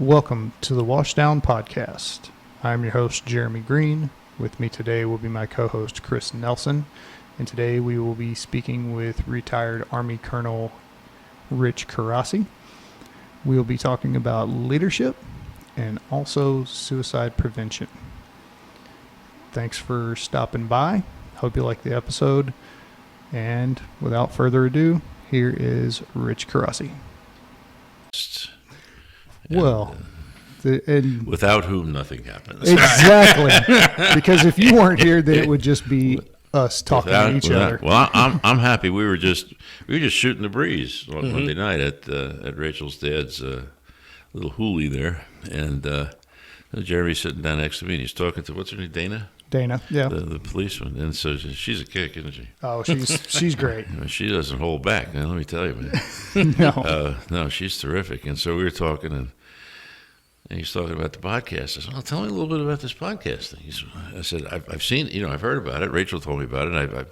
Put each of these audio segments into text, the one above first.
Welcome to the Washdown podcast. I'm your host, Jeremy Green. With me today will be my co-host, Chris Nelson. And today we will be speaking with retired Army Colonel Rich Curasi. We will be talking about leadership and also suicide prevention. Thanks for stopping by. Hope you like the episode. And without further ado, here is Rich Curasi. Well, without whom nothing happens. Exactly. Because if you weren't here, then it would just be us talking to each other. Well, I'm happy. We were just shooting the breeze on Monday night at Rachel's dad's little hoolie there, and Jeremy's sitting down next to me, and he's talking to, what's her name, Dana, yeah, the policeman, and so she's a kick, isn't she? Oh, she's great. She doesn't hold back. Now, let me tell you, man. No, she's terrific. And so we were talking, and he's talking about the podcast. I said, "Well, tell me a little bit about this podcast thing." I said, "I've seen, I've heard about it. Rachel told me about it. I've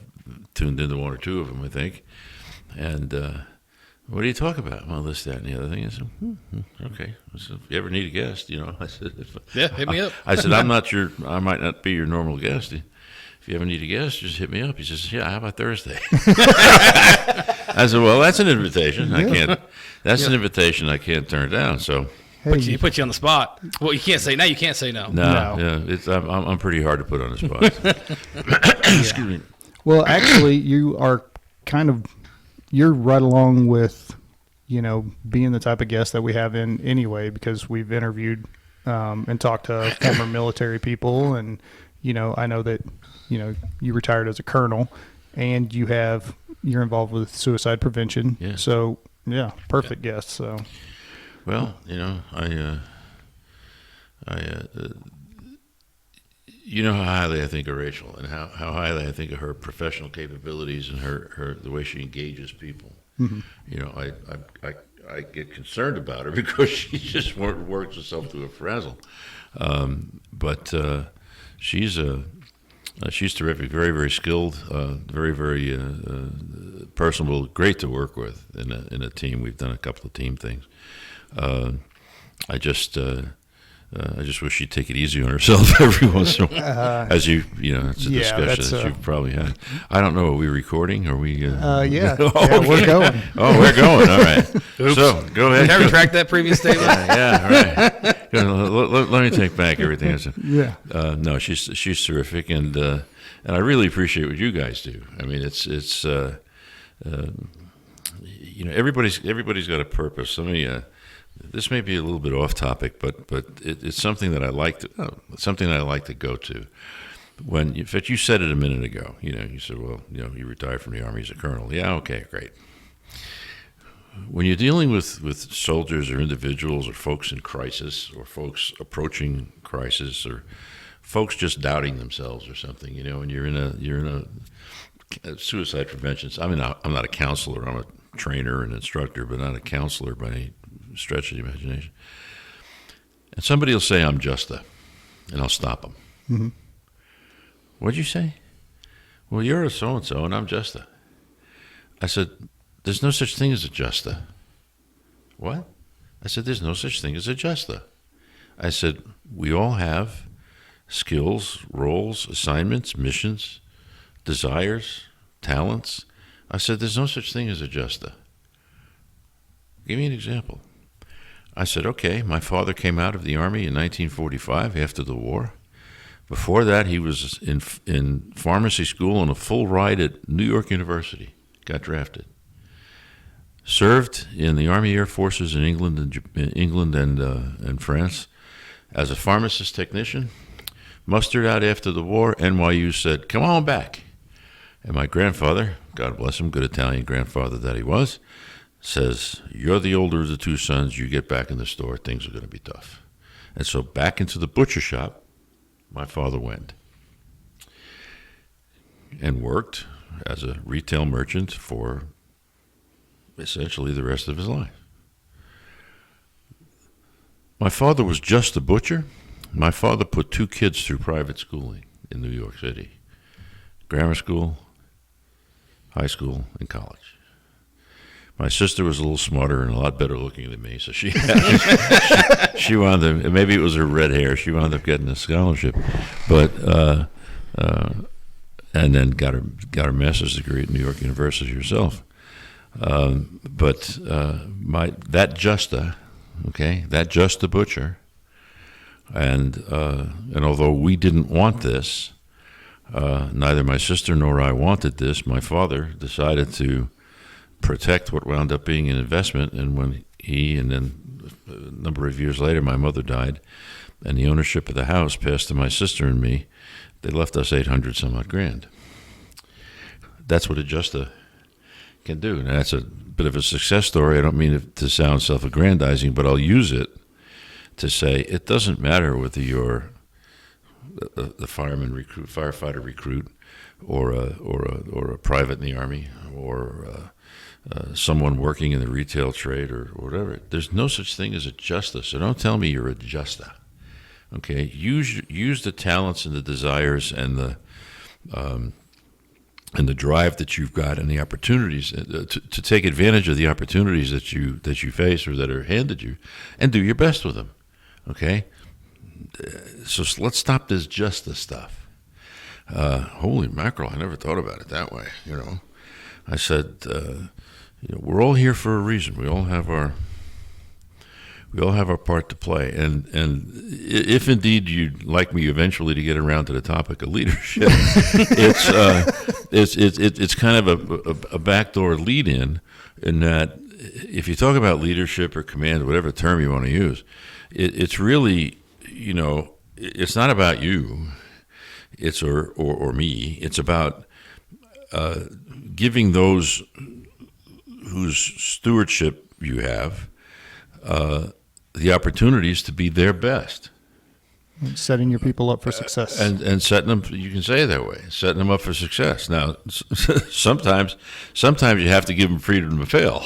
tuned into one or two of them, I think. And what do you talk about?" "Well, this, that, and the other thing." I said, "Okay. I said, if you ever need a guest, I said, hit me up." I said, I might not be your normal guest. If you ever need a guest, just hit me up." He says, "Yeah, how about Thursday?" I said, "Well, that's an invitation. That's an invitation I can't turn down." So. Hey, he put you on the spot. Well, you can't say no. You can't say no. No. Yeah, I'm pretty hard to put on the spot. Excuse me. Well, actually, you're right along with, being the type of guest that we have in anyway, because we've interviewed and talked to former military people, and I know that you retired as a colonel, and you're involved with suicide prevention. Yeah. So yeah, perfect guest. So. Well, how highly I think of Rachel, and how highly I think of her professional capabilities and her the way she engages people. Mm-hmm. I get concerned about her because she just works herself to a frazzle. But she's terrific, very, very skilled, very, very personable, great to work with in a team. We've done a couple of team things. I just wish she'd take it easy on herself every once in a while. As it's a discussion that you've probably had. I don't know. Are we recording? Are we? Yeah. Yeah, we're going. Oh, we're going. All right. Oops. So go ahead. Can I retract that previous statement? Yeah. All right. Let me take back everything I said. Yeah. No, she's terrific, and I really appreciate what you guys do. I mean, it's everybody's got a purpose. This may be a little bit off topic, but it's something that I like to go to. In fact, you said it a minute ago. You said, "Well, you retired from the Army as a colonel." Yeah, okay, great. When you're dealing with soldiers or individuals or folks in crisis or folks approaching crisis or folks just doubting themselves or something, and you're in a suicide prevention. I mean, I'm not a counselor. I'm a trainer and instructor, but not a counselor by any stretch of the imagination. And somebody will say, "I'm Justa," and I'll stop them. Mm-hmm. "What'd you say?" "Well, you're a so-and-so, and I'm Justa." I said, "There's no such thing as a Justa." "What?" I said, "There's no such thing as a Justa." I said, "We all have skills, roles, assignments, missions, desires, talents." I said, "There's no such thing as a Justa." Give me an example. I said, "Okay, my father came out of the Army in 1945 after the war. Before that, he was in pharmacy school on a full ride at New York University. Got drafted. Served in the Army Air Forces in England and France as a pharmacist technician. Mustered out after the war. NYU said, 'Come on back.' And my grandfather, God bless him, good Italian grandfather that he was, says, 'You're the older of the two sons. You get back in the store. Things are going to be tough.' And so back into the butcher shop, my father went and worked as a retail merchant for essentially the rest of his life. My father was just a butcher. My father put two kids through private schooling in New York City, grammar school, high school, and college. My sister was a little smarter and a lot better looking than me, so she she wound up. Maybe it was her red hair. She wound up getting a scholarship, but and then got her master's degree at New York University herself. But that Justa butcher, and although we didn't want this, neither my sister nor I wanted this. My father decided to protect what wound up being an investment, and when he and then a number of years later my mother died, and the ownership of the house passed to my sister and me, they left us 800 some odd grand. That's what a Justa can do. Now, that's a bit of a success story. I don't mean it to sound self-aggrandizing, but I'll use it to say it doesn't matter whether you're the firefighter recruit, or a private in the Army, or someone working in the retail trade, or whatever. There's no such thing as a Justa. So don't tell me you're a Justa. Okay, use the talents and the desires and the drive that you've got and the opportunities to take advantage of the opportunities that you face or that are handed you, and do your best with them. Okay, so let's stop this Justa stuff. Holy mackerel! I never thought about it that way. I said, we're all here for a reason. We all have our part to play, and if indeed you'd like me eventually to get around to the topic of leadership, it's kind of a backdoor lead-in that if you talk about leadership or command, whatever term you want to use, it's really, it's not about you, it's or me. It's about giving those whose stewardship you have the opportunities to be their best. Setting your people up for success. And setting them, you can say it that way, setting them up for success. Now, sometimes you have to give them freedom to fail.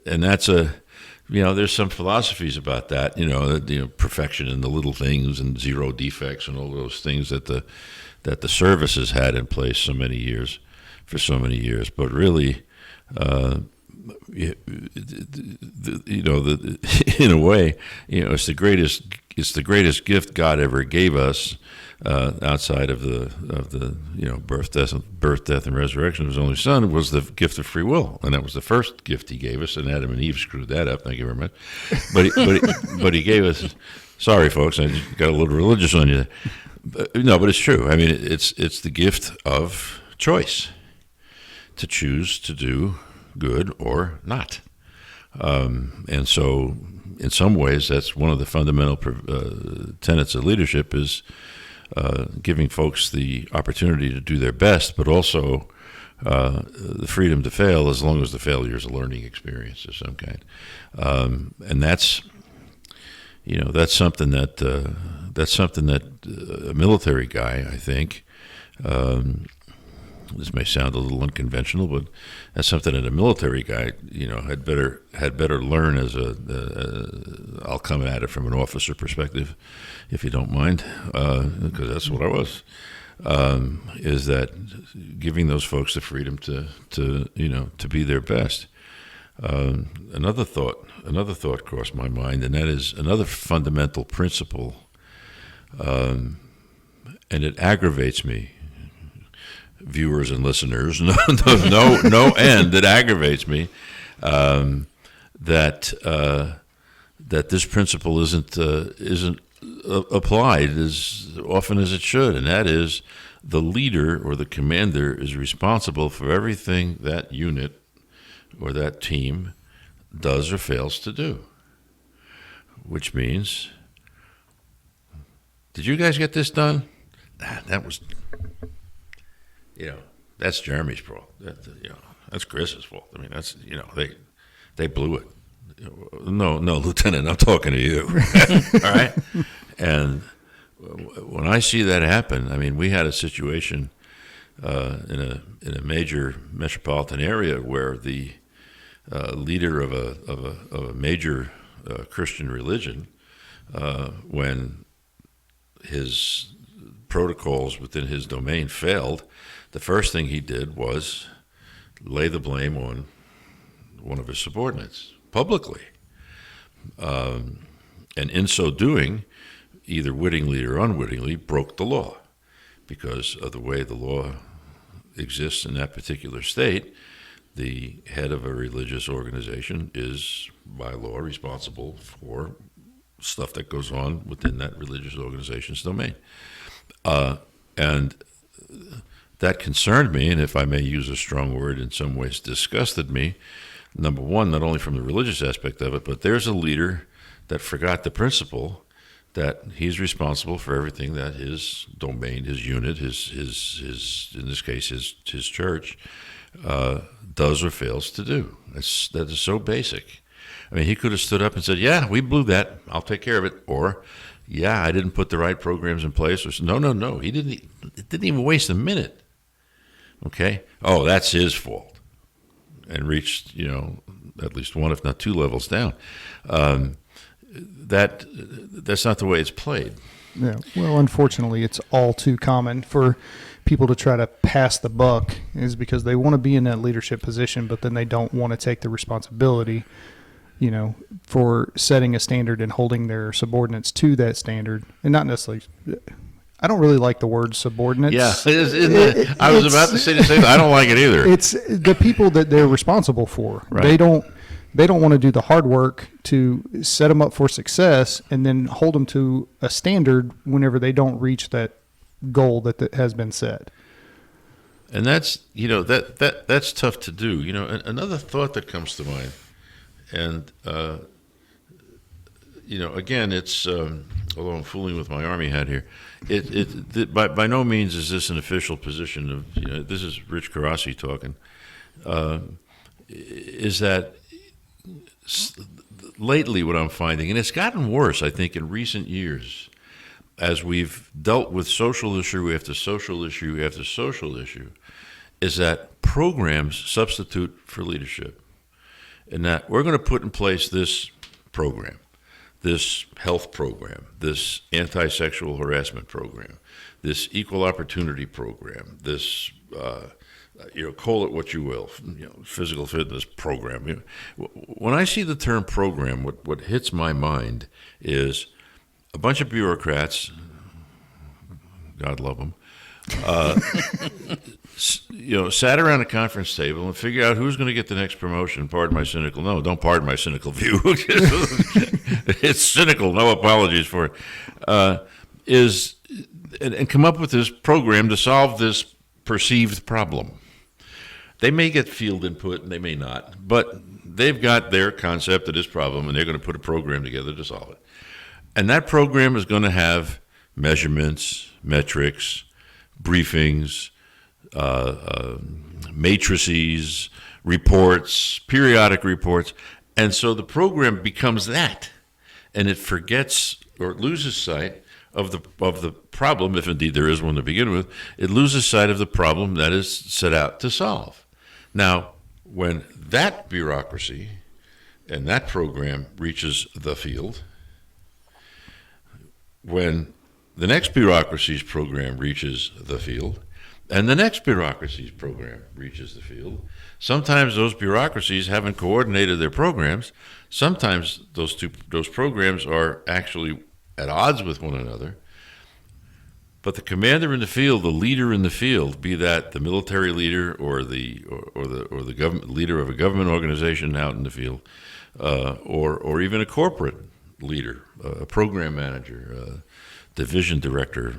And that's there's some philosophies about that, perfection in the little things and zero defects and all those things that the service has had in place for so many years. But really, in a way, it's the greatest gift God ever gave us, outside of the birth, death, and resurrection of His only Son, was the gift of free will, and that was the first gift He gave us. And Adam and Eve screwed that up. Thank you very much. But He gave us. Sorry, folks, I just got a little religious on you. But it's true. I mean, it's the gift of choice, to choose to do good or not. And so in some ways that's one of the fundamental tenets of leadership, is giving folks the opportunity to do their best, but also the freedom to fail, as long as the failure is a learning experience of some kind. And that's something that a military guy, I think, this may sound a little unconventional, but that's something that a military guy, had better learn as I'll come at it from an officer perspective, if you don't mind, because that's what I was. Is that giving those folks the freedom to be their best. Another thought crossed my mind, and that is another fundamental principle, and it aggravates me. Viewers and listeners, no end. It aggravates me that this principle isn't applied as often as it should, and that is the leader or the commander is responsible for everything that unit or that team does or fails to do. Which means, did you guys get this done? That was. That's Jeremy's fault. That's Chris's fault. I mean, that's they blew it. No, Lieutenant, I'm talking to you. All right. And when I see that happen, I mean, we had a situation in a major metropolitan area where the leader of a major Christian religion, when his protocols within his domain failed, the first thing he did was lay the blame on one of his subordinates publicly. And in so doing, either wittingly or unwittingly, broke the law because of the way the law exists in that particular state. The head of a religious organization is, by law, responsible for stuff that goes on within that religious organization's domain. And that concerned me, and if I may use a strong word, in some ways disgusted me. Number one, not only from the religious aspect of it, but there's a leader that forgot the principle that he's responsible for everything that his domain, his unit, his in this case, his church, does or fails to do. That is so basic. I mean, he could have stood up and said, "Yeah, we blew that. I'll take care of it," or, "Yeah, I didn't put the right programs in place." Or no. He didn't. It didn't even waste a minute. Okay. Oh, that's his fault, and reached at least one, if not two levels down. That's not the way it's played. Yeah. Well, unfortunately, it's all too common for people to try to pass the buck, is because they want to be in that leadership position, but then they don't want to take the responsibility, for setting a standard and holding their subordinates to that standard, and not necessarily. I don't really like the word subordinates. Yeah, I was about to say the same. I don't like it either. It's the people that they're responsible for. Right. They don't want to do the hard work to set them up for success and then hold them to a standard whenever they don't reach that goal that has been set. And that's that's tough to do. Another thought that comes to mind, and again, it's although I'm fooling with my Army hat here, by no means is this an official position of this is Rich Curasi talking. Is that lately what I'm finding, and it's gotten worse, I think, in recent years, as we've dealt with social issue after social issue after social issue, is that programs substitute for leadership. And that we're going to put in place this program, this health program, this anti-sexual harassment program, this equal opportunity program, this call it what you will, physical fitness program. When I see the term program, what hits my mind is a bunch of bureaucrats, God love them, sat around a conference table and figure out who's going to get the next promotion. Pardon my cynical, no, don't pardon my cynical view. It's cynical, no apologies for it. And come up with this program to solve this perceived problem. They may get field input and they may not, but they've got their concept of this problem and they're going to put a program together to solve it. And that program is going to have measurements, metrics, briefings, matrices, reports, periodic reports. And so the program becomes that, and it forgets or it loses sight of the problem, if indeed there is one to begin with. It loses sight of the problem that is set out to solve. Now, when that bureaucracy and that program reaches the field, when the next bureaucracy's program reaches the field, and the next bureaucracy's program reaches the field, sometimes those bureaucracies haven't coordinated their programs. Sometimes those programs are actually at odds with one another. But the commander in the field, the leader in the field, be that the military leader or the government leader of a government organization out in the field, or even a corporate leader, a program manager, division director,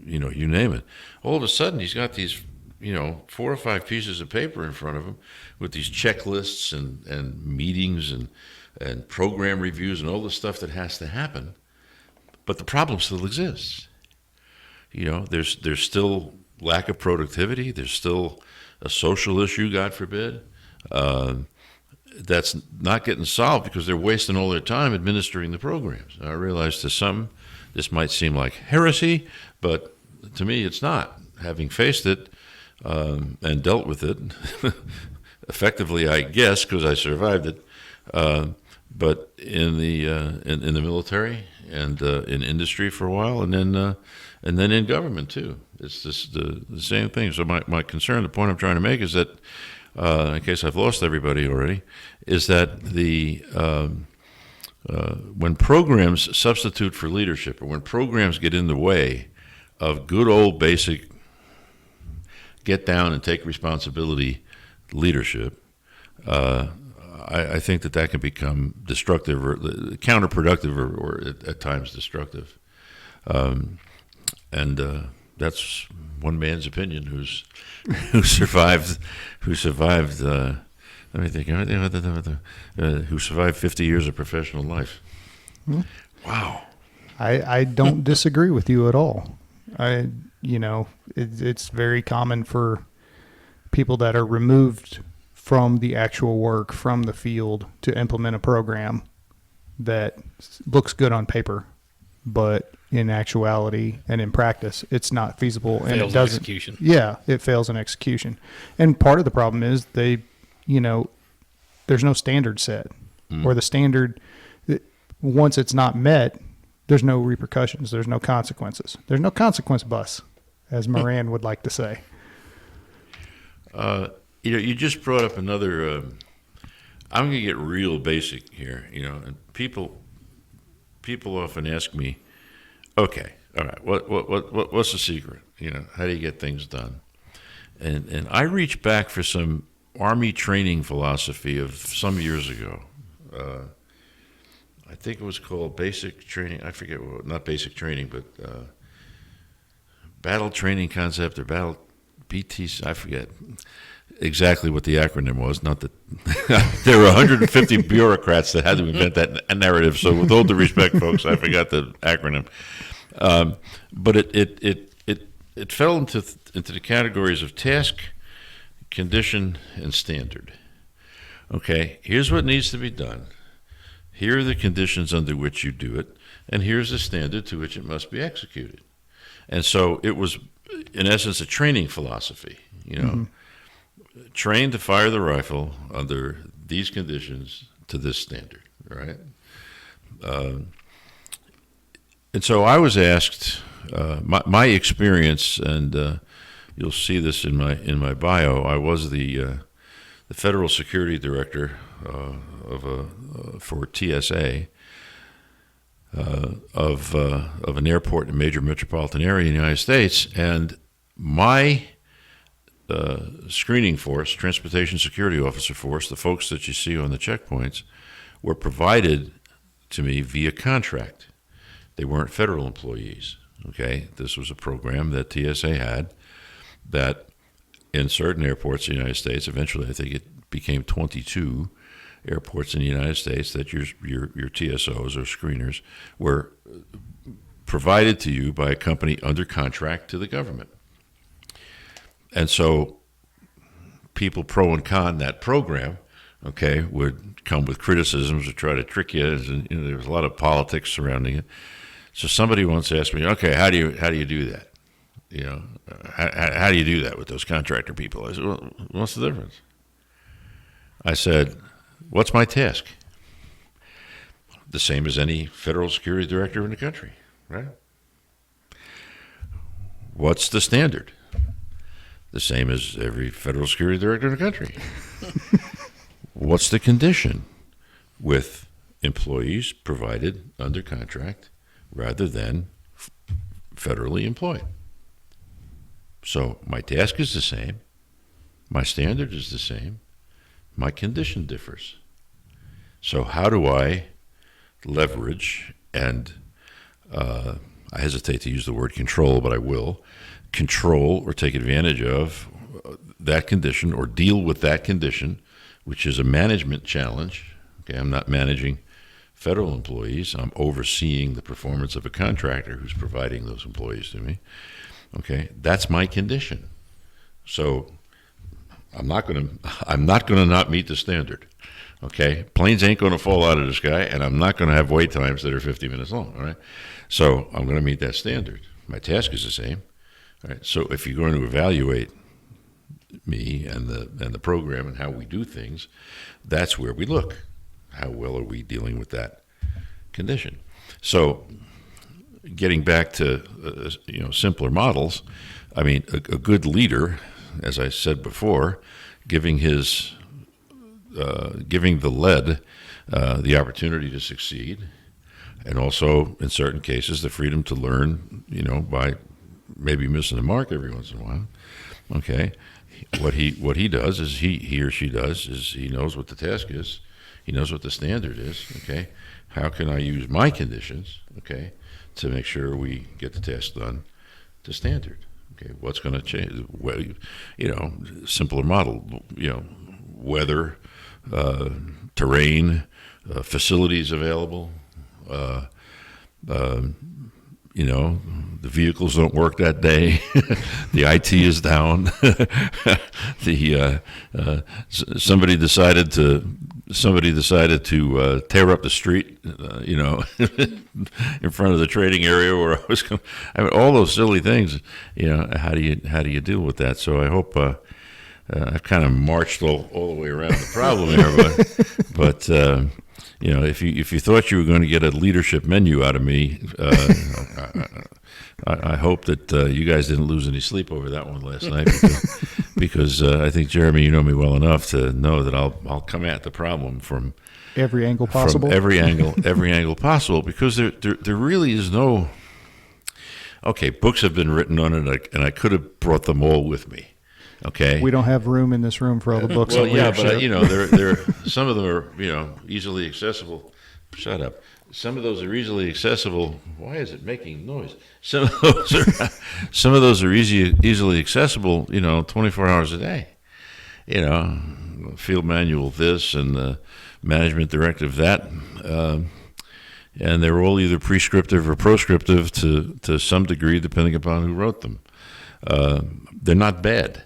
you name it. All of a sudden, he's got these, 4 or 5 pieces of paper in front of him with these checklists and meetings and program reviews and all the stuff that has to happen. But the problem still exists. There's still lack of productivity. There's still a social issue, God forbid, that's not getting solved because they're wasting all their time administering the programs. I realize to some this might seem like heresy, but to me it's not. Having faced it and dealt with it effectively, I guess, because I survived it. But in the military and in industry for a while, and then in government too, it's just the same thing. So my concern, the point I'm trying to make, is that in case I've lost everybody already, is that when programs substitute for leadership, or when programs get in the way of good old basic get down and take responsibility leadership, I think that can become destructive or counterproductive or at times destructive. And that's one man's opinion who survived. Who survived 50 years of professional life. Wow. I don't disagree with you at all. It's very common for people that are removed from the actual work, from the field, to implement a program that looks good on paper, but in actuality and in practice, it's not feasible, and it doesn't. Execution. Yeah, it fails in execution. And part of the problem is there's no standard set, or the standard, once it's not met, there's no repercussions. There's no consequences. There's no consequence bus, as Moran would like to say. You just brought up another. I'm going to get real basic here. And people often ask me, "Okay, all right, what's the secret? How do you get things done?" And I reach back for some Army training philosophy of some years ago. I think it was called basic training. I forget not basic training, but battle training concept or battle BTC. I forget exactly what the acronym was. Not that there were 150 bureaucrats that had to invent that narrative. So with all due respect, folks, I forgot the acronym. But it fell into the categories of task, condition, and standard. Okay, here's what needs to be done. Here are the conditions under which you do it, and here's the standard to which it must be executed. And so it was, in essence, a training philosophy. Train to fire the rifle under these conditions to this standard, right? And so I was asked, my experience, and you'll see this in my bio. I was the federal security director for TSA of an airport in a major metropolitan area in the United States, and my screening force, transportation security officer force, the folks that you see on the checkpoints, were provided to me via contract. They weren't federal employees. Okay, this was a program that TSA had that in certain airports in the United States, eventually I think it became 22 airports in the United States, that your TSOs or screeners were provided to you by a company under contract to the government. And so people pro and con that program, okay, would come with criticisms or try to trick you. And there was a lot of politics surrounding it. So somebody once asked me, okay, how do you do that? How do you do that with those contractor people? I said, well, what's the difference? I said, what's my task? The same as any federal security director in the country, right? What's the standard? The same as every federal security director in the country. What's the condition? With employees provided under contract rather than federally employed. So my task is the same. My standard is the same. My condition differs. So how do I leverage and I hesitate to use the word control, but I will control or take advantage of that condition or deal with that condition, which is a management challenge. Okay, I'm not managing federal employees. I'm overseeing the performance of a contractor who's providing those employees to me. Okay, that's my condition. So I'm not going to not meet the standard. Okay, planes ain't going to fall out of the sky, and I'm not going to have wait times that are 50 minutes long. All right, so I'm going to meet that standard. My task is the same. All right, so if you're going to evaluate me and the program and how we do things, that's where we look. How well are we dealing with that condition? So, getting back to simpler models, I mean, a good leader, as I said before, giving giving the lead the opportunity to succeed, and also in certain cases the freedom to learn, by maybe missing the mark every once in a while. Okay, what he does is he or she does is he knows what the task is, he knows what the standard is. Okay, how can I use my conditions, okay, to make sure we get the task done to standard? Okay, what's going to change? Well, simpler model, weather, terrain, facilities available. The vehicles don't work that day. The IT is down. Somebody decided to tear up the street, in front of the trading area where I was going. All those silly things. How do you deal with that? So I hope I've kind of marched all the way around the problem here, but. If you thought you were going to get a leadership menu out of me, I hope that you guys didn't lose any sleep over that one last night, because I think, Jeremy, you know me well enough to know that I'll come at the problem from every angle possible. From every angle possible, because there really is no. Okay, books have been written on it, and I could have brought them all with me. Okay. We don't have room in this room for all the books. Well, yeah, but they're some of them are easily accessible. Shut up. Some of those are easily accessible. Why is it making noise? Some of those are easily accessible. 24 hours a day. Field manual this and management directive that, and they're all either prescriptive or proscriptive to some degree, depending upon who wrote them. They're not bad.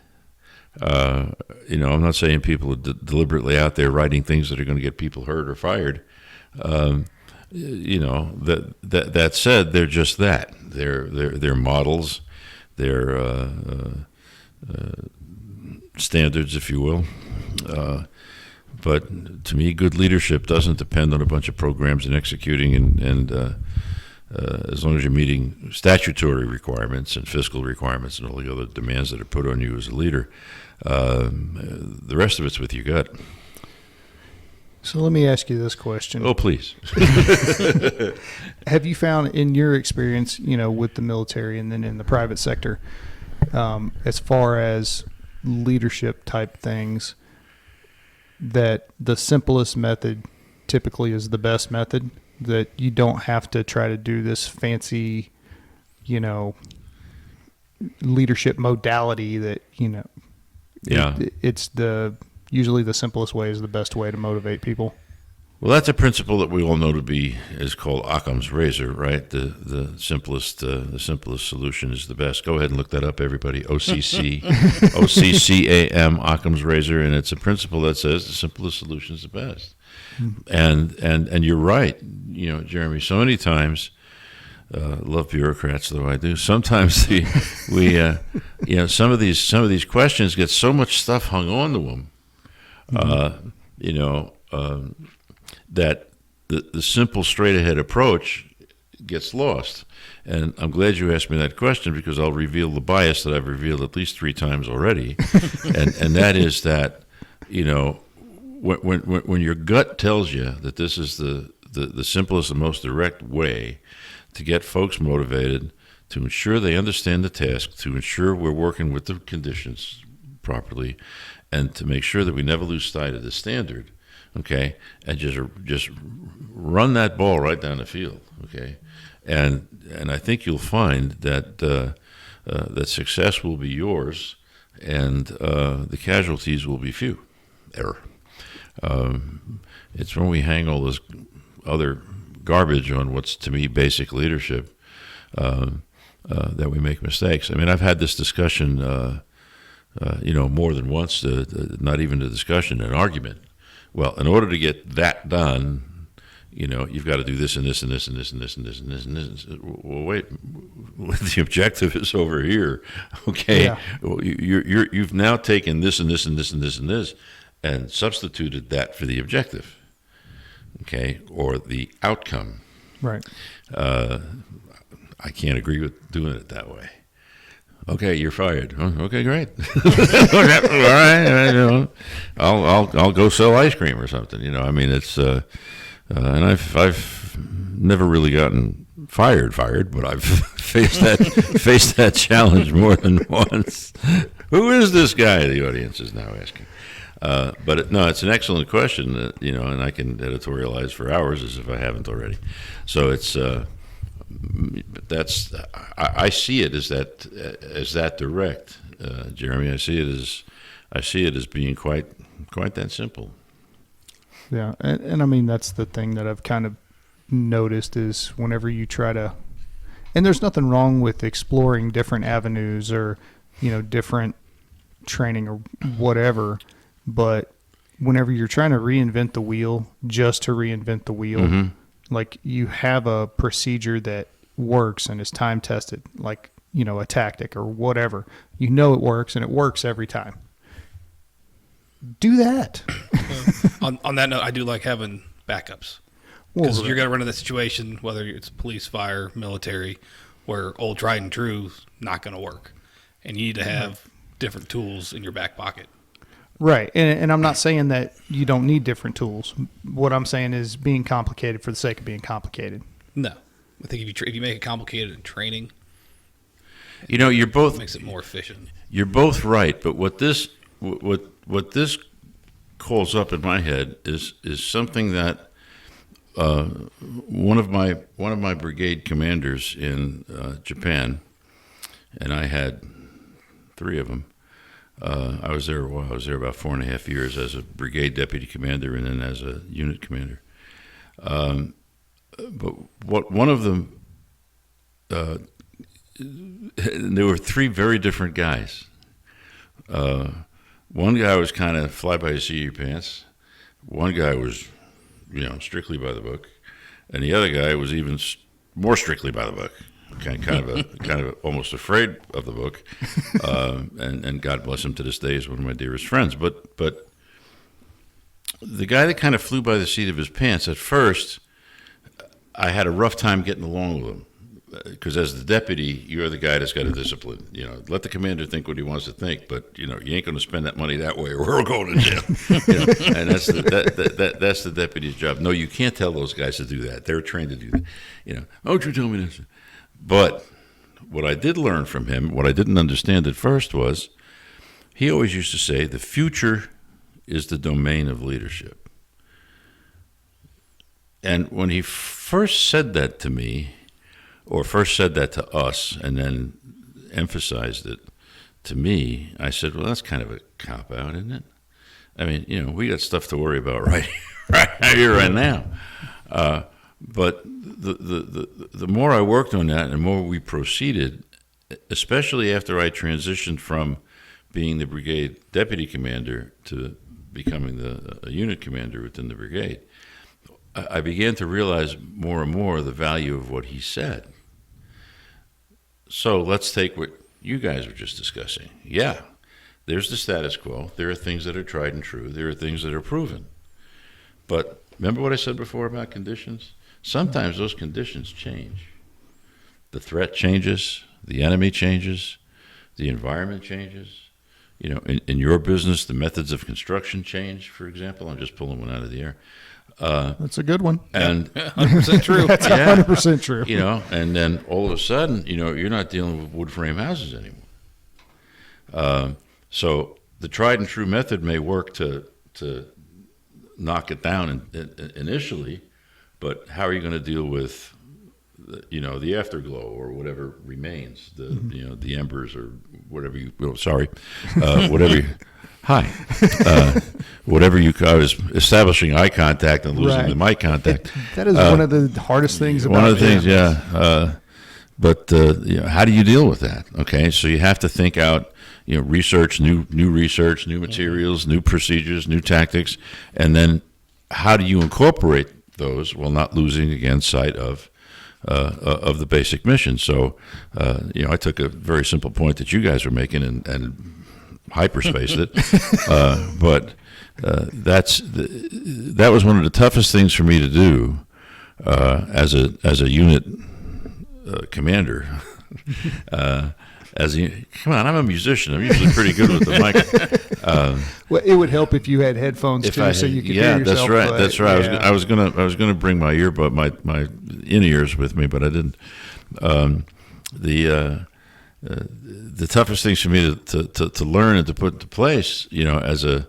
I'm not saying people are deliberately out there writing things that are going to get people hurt or fired. That said, they're just that. They're models. They're standards, if you will. But to me, good leadership doesn't depend on a bunch of programs and executing and as long as you're meeting statutory requirements and fiscal requirements and all the other demands that are put on you as a leader. The rest of it's with your gut. So let me ask you this question. Oh, please. Have you found in your experience, with the military and then in the private sector, as far as leadership type things, that the simplest method typically is the best method? That you don't have to try to do this fancy, leadership modality that, Yeah. It's usually the simplest way is the best way to motivate people. Well, that's a principle that we all know is called Occam's razor, right? The simplest solution is the best. Go ahead and look that up, everybody. OCCAM, Occam's razor, and it's a principle that says the simplest solution is the best. And you're right, Jeremy. So many times, love bureaucrats though I do. Sometimes some of these questions get so much stuff hung on to them, that the simple straight ahead approach gets lost. And I'm glad you asked me that question, because I'll reveal the bias that I've revealed at least 3 times already, and that is that when your gut tells you that this is the simplest and most direct way to get folks motivated, to ensure they understand the task, to ensure we're working with the conditions properly, and to make sure that we never lose sight of the standard, okay, and just run that ball right down the field, okay, and I think you'll find that that success will be yours, and the casualties will be few. Error. It's when we hang all this other garbage on what's, to me, basic leadership, that we make mistakes. I mean, I've had this discussion, more than once, not even a discussion, an argument. Well, in order to get that done, you've got to do this and this and this and this and this and this and this and this. Well, wait, the objective is over here, okay? Yeah. Well, you've now taken this and this and this and this and this and substituted that for the objective, okay, or the outcome. Right. I can't agree with doing it that way. Okay, you're fired. Oh, okay, great. All right, I'll go sell ice cream or something. I mean, it's and I've never really gotten fired, but I've faced that challenge more than once. Who is this guy? The audience is now asking. But it's an excellent question. And I can editorialize for hours as if I haven't already. So it's. I see it as that direct, Jeremy. I see it as being quite that simple. Yeah, and I mean that's the thing that I've kind of noticed is whenever you try to, and there's nothing wrong with exploring different avenues or different training or whatever, but whenever you're trying to reinvent the wheel just to reinvent the wheel. Mm-hmm. Like you have a procedure that works and is time tested, like, a tactic or whatever. It works and it works every time. Do that. On that note, I do like having backups. Because you're going to run into that situation, whether it's police, fire, military, where old tried and true is not going to work. And you need to have different tools in your back pocket. Right, and I'm not saying that you don't need different tools. What I'm saying is being complicated for the sake of being complicated. No, I think if you make it complicated in training, you're both makes it more efficient. You're both right, but what this calls up in my head is something that one of my brigade commanders in Japan, and I had 3 of them. I was there a while. I was there about 4.5 years as a brigade deputy commander and then as a unit commander. But one of them, there were 3 very different guys. One guy was kind of fly by the seat of your pants. One guy was, strictly by the book, and the other guy was even more strictly by the book. Kind of almost afraid of the book, and God bless him to this day is one of my dearest friends. But the guy that kind of flew by the seat of his pants at first, I had a rough time getting along with him because as the deputy, you're the guy that's got to discipline. Let the commander think what he wants to think, but you ain't going to spend that money that way, or we're going to jail. And that's the deputy's job. No, you can't tell those guys to do that. They're trained to do that. Don't you tell me this. But what I did learn from him, what I didn't understand at first was, he always used to say, the future is the domain of leadership. And when he first said that to me, or first said that to us, and then emphasized it to me, I said, well, that's kind of a cop-out, isn't it? I mean, we got stuff to worry about right here, right now. But the more I worked on that and the more we proceeded, especially after I transitioned from being the brigade deputy commander to becoming a unit commander within the brigade, I began to realize more and more the value of what he said. So let's take what you guys were just discussing. Yeah, there's the status quo. There are things that are tried and true. There are things that are proven. But remember what I said before about conditions? Sometimes those conditions change. The threat changes, the enemy changes, the environment changes. In your business, the methods of construction change, for example. I'm just pulling one out of the air. That's a good one. And 100% true. That's 100% true. And then all of a sudden, you're not dealing with wood frame houses anymore. So the tried and true method may work to knock it down initially, but how are you going to deal with, the afterglow or whatever remains, the embers or whatever whatever I was establishing eye contact and losing the mic contact. That is one of the hardest things about it. One of the things, yeah. But how do you deal with that? Okay, so you have to think out, research, new research, new materials, new procedures, new tactics, and then how do you incorporate those while not losing again sight of the basic mission? So, I took a very simple point that you guys were making and hyperspaced it, but that was one of the toughest things for me to do as a unit commander. come on, I'm a musician. I'm usually pretty good with the mic. Well, it would help if you had headphones too, so you could hear yourself. That's right. But, That's right. yeah. I was gonna bring my earbud, my in ears with me, but I didn't. The toughest things for me to learn and to put into place, as a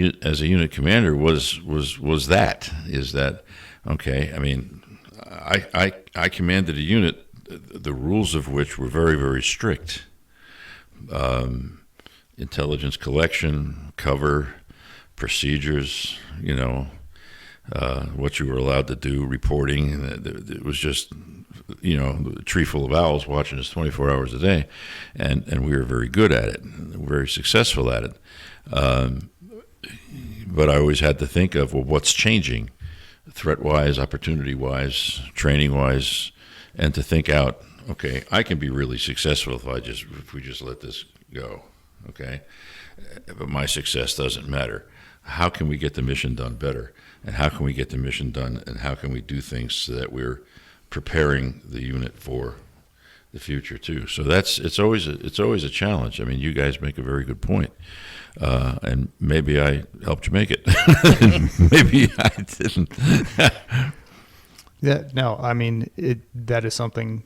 unit commander was that okay? I mean, I commanded a unit, the rules of which were very, very strict. Intelligence collection, cover, procedures, what you were allowed to do, reporting. It was just, a tree full of owls watching us 24 hours a day. And we were very good at it, very successful at it. But I always had to think of, well, what's changing threat-wise, opportunity-wise, training-wise, and to think out, okay, I can be really successful if we just let this go, okay? But my success doesn't matter. How can we get the mission done better? And how can we get the mission done? And how can we do things so that we're preparing the unit for the future too? So it's always a challenge. I mean, you guys make a very good point. And maybe I helped you make it. Maybe I didn't. Yeah, no, I mean, that is something,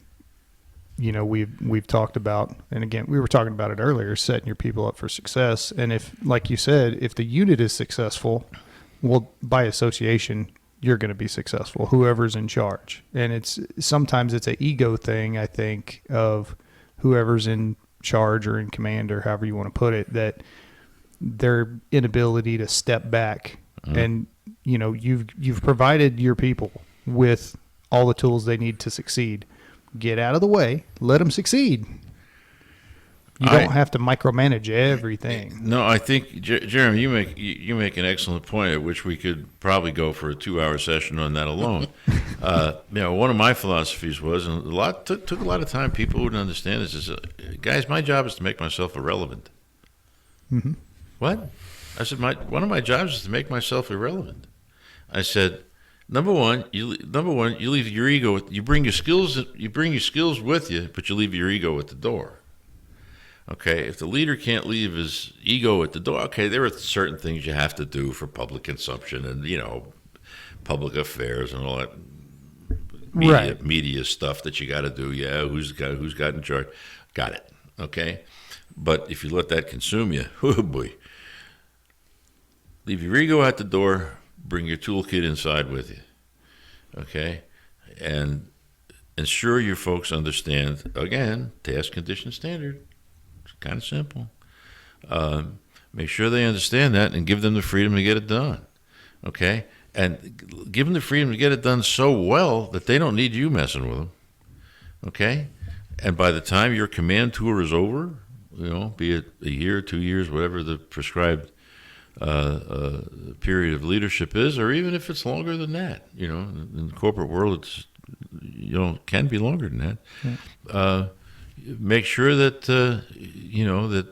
we've talked about. And again, we were talking about it earlier, setting your people up for success. And if, like you said, if the unit is successful, well, by association, you're going to be successful, whoever's in charge. And sometimes it's an ego thing, I think, of whoever's in charge or in command or however you want to put it, that their inability to step back and, you've provided your people with all the tools they need to succeed. Get out of the way, let them succeed. You don't have to micromanage everything. No, I think, Jeremy, you make an excellent point, at which we could probably go for a 2-hour session on that alone. One of my philosophies was, and took a lot of time, people wouldn't understand this, is, guys, my job is to make myself irrelevant. Mm-hmm. What? I said, one of my jobs is to make myself irrelevant. I said, number one, you leave your ego. You bring your skills with you, but you leave your ego at the door. Okay, if the leader can't leave his ego at the door, okay, there are certain things you have to do for public consumption and public affairs and all that media stuff that you got to do. Yeah, who's got in charge? Got it. Okay, but if you let that consume you, oh boy, leave your ego at the door. Bring your toolkit inside with you. Okay, and ensure your folks understand, again, task, condition, standard. It's kind of simple. Make sure they understand that and give them the freedom to get it done. Okay, and give them the freedom to get it done so well that they don't need you messing with them. Okay, and by the time your command tour is over, be it a year, 2 years, whatever the prescribed period of leadership is, or even if it's longer than that, in the corporate world, it's can be longer than that. Yeah. Make sure that that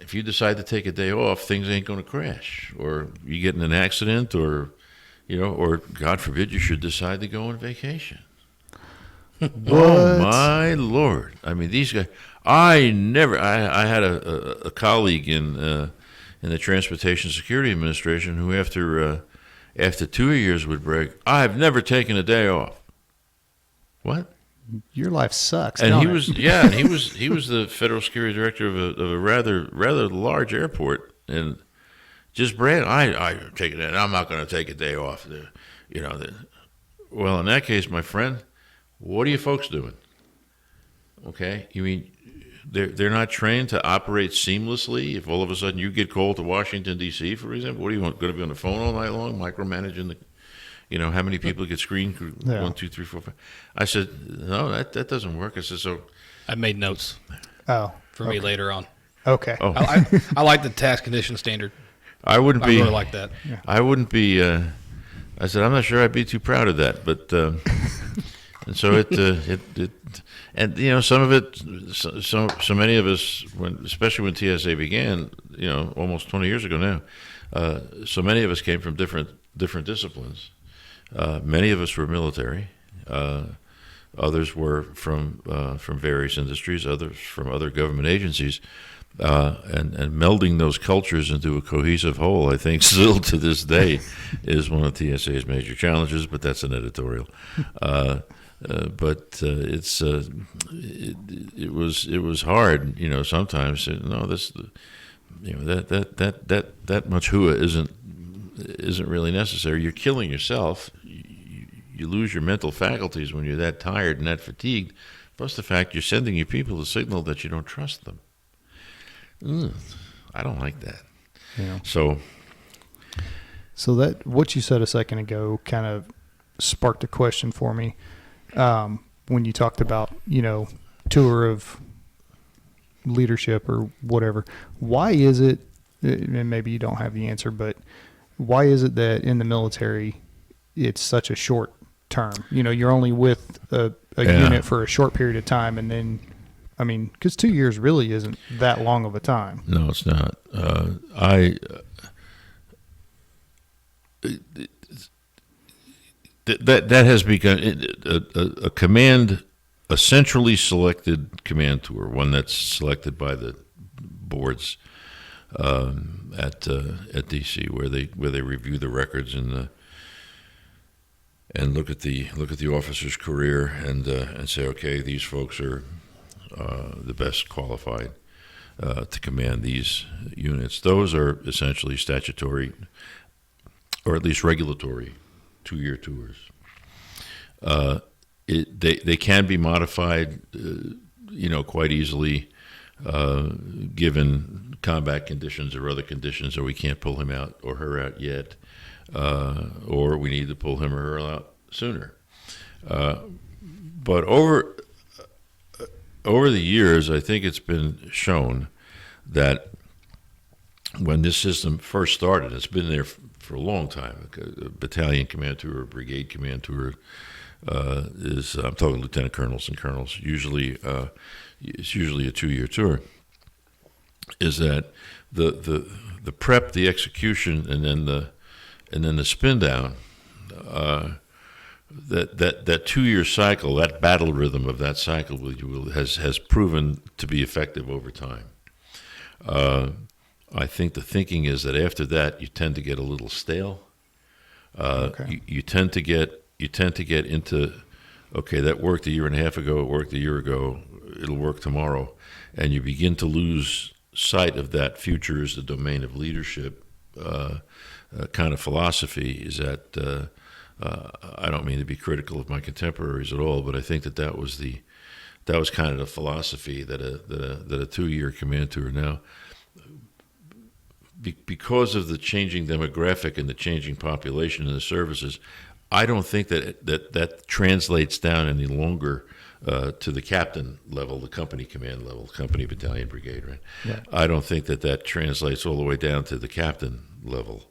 if you decide to take a day off, things ain't going to crash, or you get in an accident, or or God forbid you should decide to go on vacation. Oh my Lord! I mean, these guys. I had a colleague in the Transportation Security Administration who, after 2 years, would brag, "I've never taken a day off." What? Your life sucks. And don't he it? was, and he was the federal security director of a rather large airport, and just brag, "I take it. I'm not going to take a day off." Well, in that case, my friend, what are you folks doing? Okay, you mean they're not trained to operate seamlessly? If all of a sudden you get called to Washington, D.C., for example, what do you want? Going to be on the phone all night long, micromanaging how many people get screened? Yeah. 1, 2, 3, 4, 5. I said, no, that doesn't work. I said, so. I made notes. Oh, for me later on. Okay. Oh. I like the task condition standard. I really like that. Yeah. I wouldn't be. I said, I'm not sure I'd be too proud of that, but and so it and some of it, so many of us, especially when TSA began, almost 20 years ago now, so many of us came from different disciplines. Many of us were military. Others were from various industries, others from other government agencies. And melding those cultures into a cohesive whole, I think, still to this day, is one of TSA's major challenges. But that's an editorial. But it was hard, Sometimes that much hua isn't really necessary. You're killing yourself. You lose your mental faculties when you're that tired and that fatigued. Plus the fact you're sending your people a signal that you don't trust them. I don't like that. Yeah. So that what you said a second ago kind of sparked a question for me. When you talked about, tour of leadership or whatever, why is it, and maybe you don't have the answer, but why is it that in the military it's such a short term? You're only with a unit for a short period of time, and then, because 2 years really isn't that long of a time. No, it's not. That has become a command, a centrally selected command tour, one that's selected by the boards at DC, where they review the records and look at the officer's career and say, okay, these folks are the best qualified to command these units. Those are essentially statutory, or at least regulatory, 2-year tours. They can be modified, quite easily, given combat conditions or other conditions, or we can't pull him out or her out yet, or we need to pull him or her out sooner. But over the years, I think it's been shown that when this system first started, it's been there for a long time. A battalion command tour, a brigade command tour I'm talking lieutenant colonels and colonels. It's usually a 2-year tour. Is that the prep, the execution, and then the spin down. That 2-year cycle, that battle rhythm of that cycle, has proven to be effective over time. I think the thinking is that after that you tend to get a little stale. Okay. You tend to get into, okay, that worked a year and a half ago, it worked a year ago, it'll work tomorrow, and you begin to lose sight of that future is the domain of leadership kind of philosophy. Is that I don't mean to be critical of my contemporaries at all, but I think that was kind of the philosophy that a 2-year command tour now. Because of the changing demographic and the changing population in the services, I don't think that translates down any longer to the captain level, the company command level, company, battalion, brigade, right? Yeah. I don't think that translates all the way down to the captain level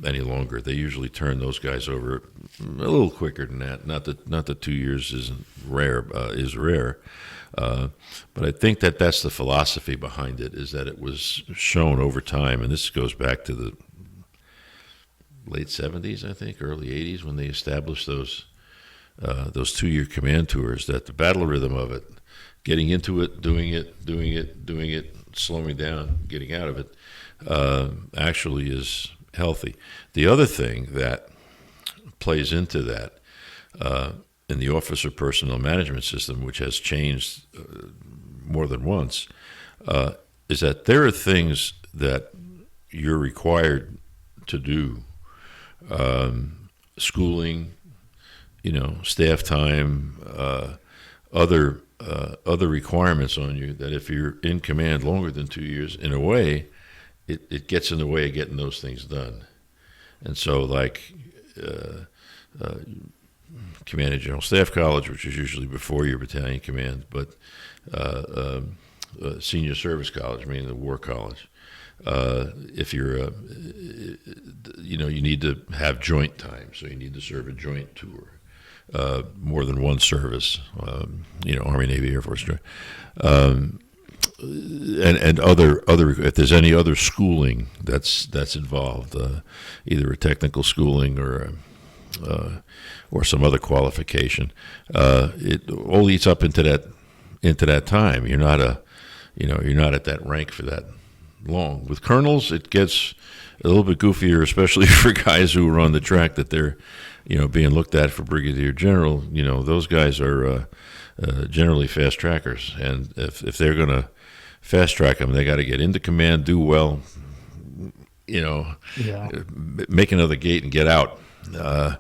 any longer. They usually turn those guys over a little quicker than that. Not that 2 years isn't rare, is rare. But I think that's the philosophy behind it, is that it was shown over time, and this goes back to the late 70s, I think, early 80s, when they established those 2-year command tours, that the battle rhythm of it, getting into it, doing it, slowing down, getting out of it, actually is healthy. The other thing that plays into that in the officer personnel management system, which has changed more than once, is that there are things that you're required to do, schooling, staff time, other requirements on you, that if you're in command longer than 2 years, in a way, it gets in the way of getting those things done. And so, like Command and General Staff College, which is usually before your battalion command, but Senior Service College, meaning the War College. If you're, you need to have joint time, so you need to serve a joint tour, more than one service, Army, Navy, Air Force joint, and other. If there's any other schooling that's involved, either a technical schooling or or some other qualification, it all eats up into that time. You're not at that rank for that long. With colonels, it gets a little bit goofier, especially for guys who are on the track that they're, being looked at for brigadier general. Those guys are generally fast trackers, and if they're going to fast track them, they got to get into command, do well, make another gate and get out. So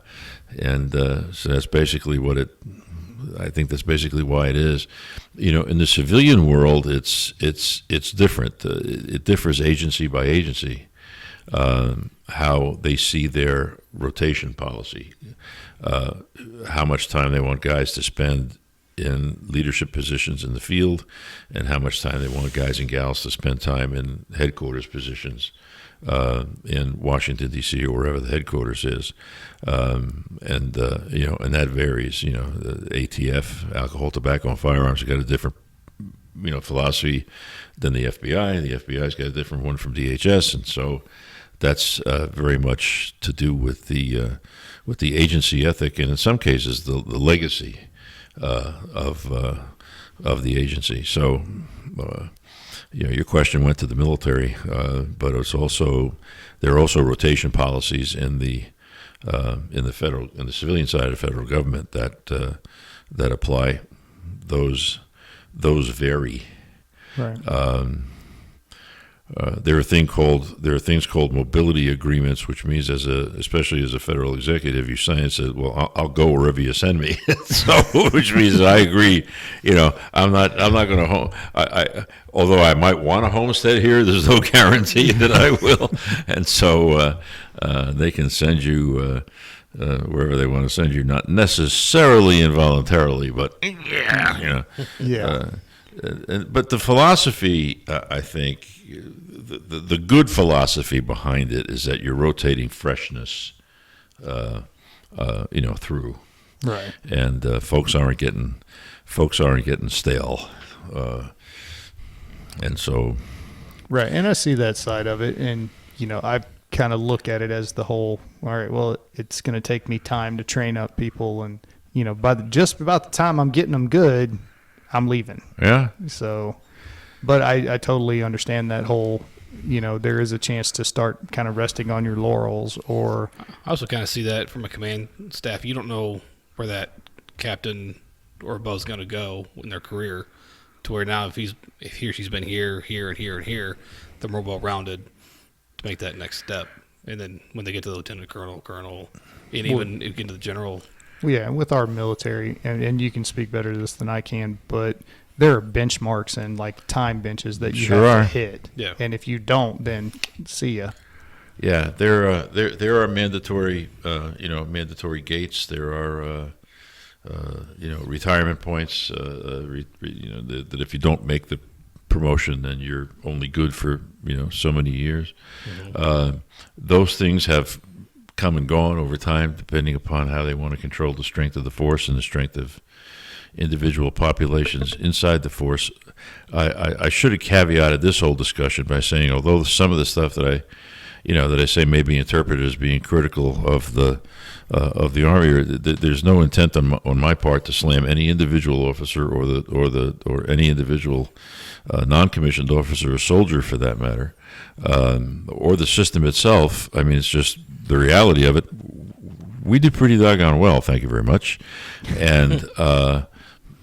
that's basically I think that's basically why it is. In the civilian world, it's different. It differs agency by agency, how they see their rotation policy, how much time they want guys to spend in leadership positions in the field, and how much time they want guys and gals to spend time in headquarters positions in Washington, D.C., or wherever the headquarters is. And that varies. The ATF, alcohol, tobacco, and firearms, have got a different philosophy than the FBI. The FBI's got a different one from DHS, and so that's very much to do with the agency ethic, and in some cases the legacy of the agency. So, your question went to the military, but there are also rotation policies in the civilian side of the federal government that apply. Those vary. Right. There are things called mobility agreements, which means especially as a federal executive, you sign and say, "Well, I'll go wherever you send me." So, which means I agree. I'm not going to although I might want a homestead here, there's no guarantee that I will. And so they can send you wherever they want to send you, not necessarily involuntarily, but but the philosophy, I think, the good philosophy behind it is that you're rotating freshness, through, right, and folks aren't getting stale, and so, right. And I see that side of it, and I kind of look at it as the whole. All right, well, it's going to take me time to train up people, and by just about the time I'm getting them good, I'm leaving. Yeah. So, but I totally understand that whole, there is a chance to start kind of resting on your laurels, or. I also kind of see that from a command staff. You don't know where that captain or above is going to go in their career, to where now if he or she's been here, and here, they're more well-rounded to make that next step. And then when they get to the lieutenant colonel, and even get into the general. Yeah, with our military, and you can speak better to this than I can, but there are benchmarks and like time benches that you have to hit. Yeah. And if you don't, then see ya. Yeah, there are mandatory mandatory gates. There are retirement points. That if you don't make the promotion, then you're only good for so many years. Mm-hmm. Those things have come and gone over time, depending upon how they want to control the strength of the force and the strength of individual populations inside the force. I should have caveated this whole discussion by saying, although some of the stuff that I say may be interpreted as being critical of the Army, there's no intent on my part to slam any individual officer or any individual non-commissioned officer or soldier, for that matter, or the system itself. I mean, it's just the reality of it. We did pretty doggone well, thank you very much, and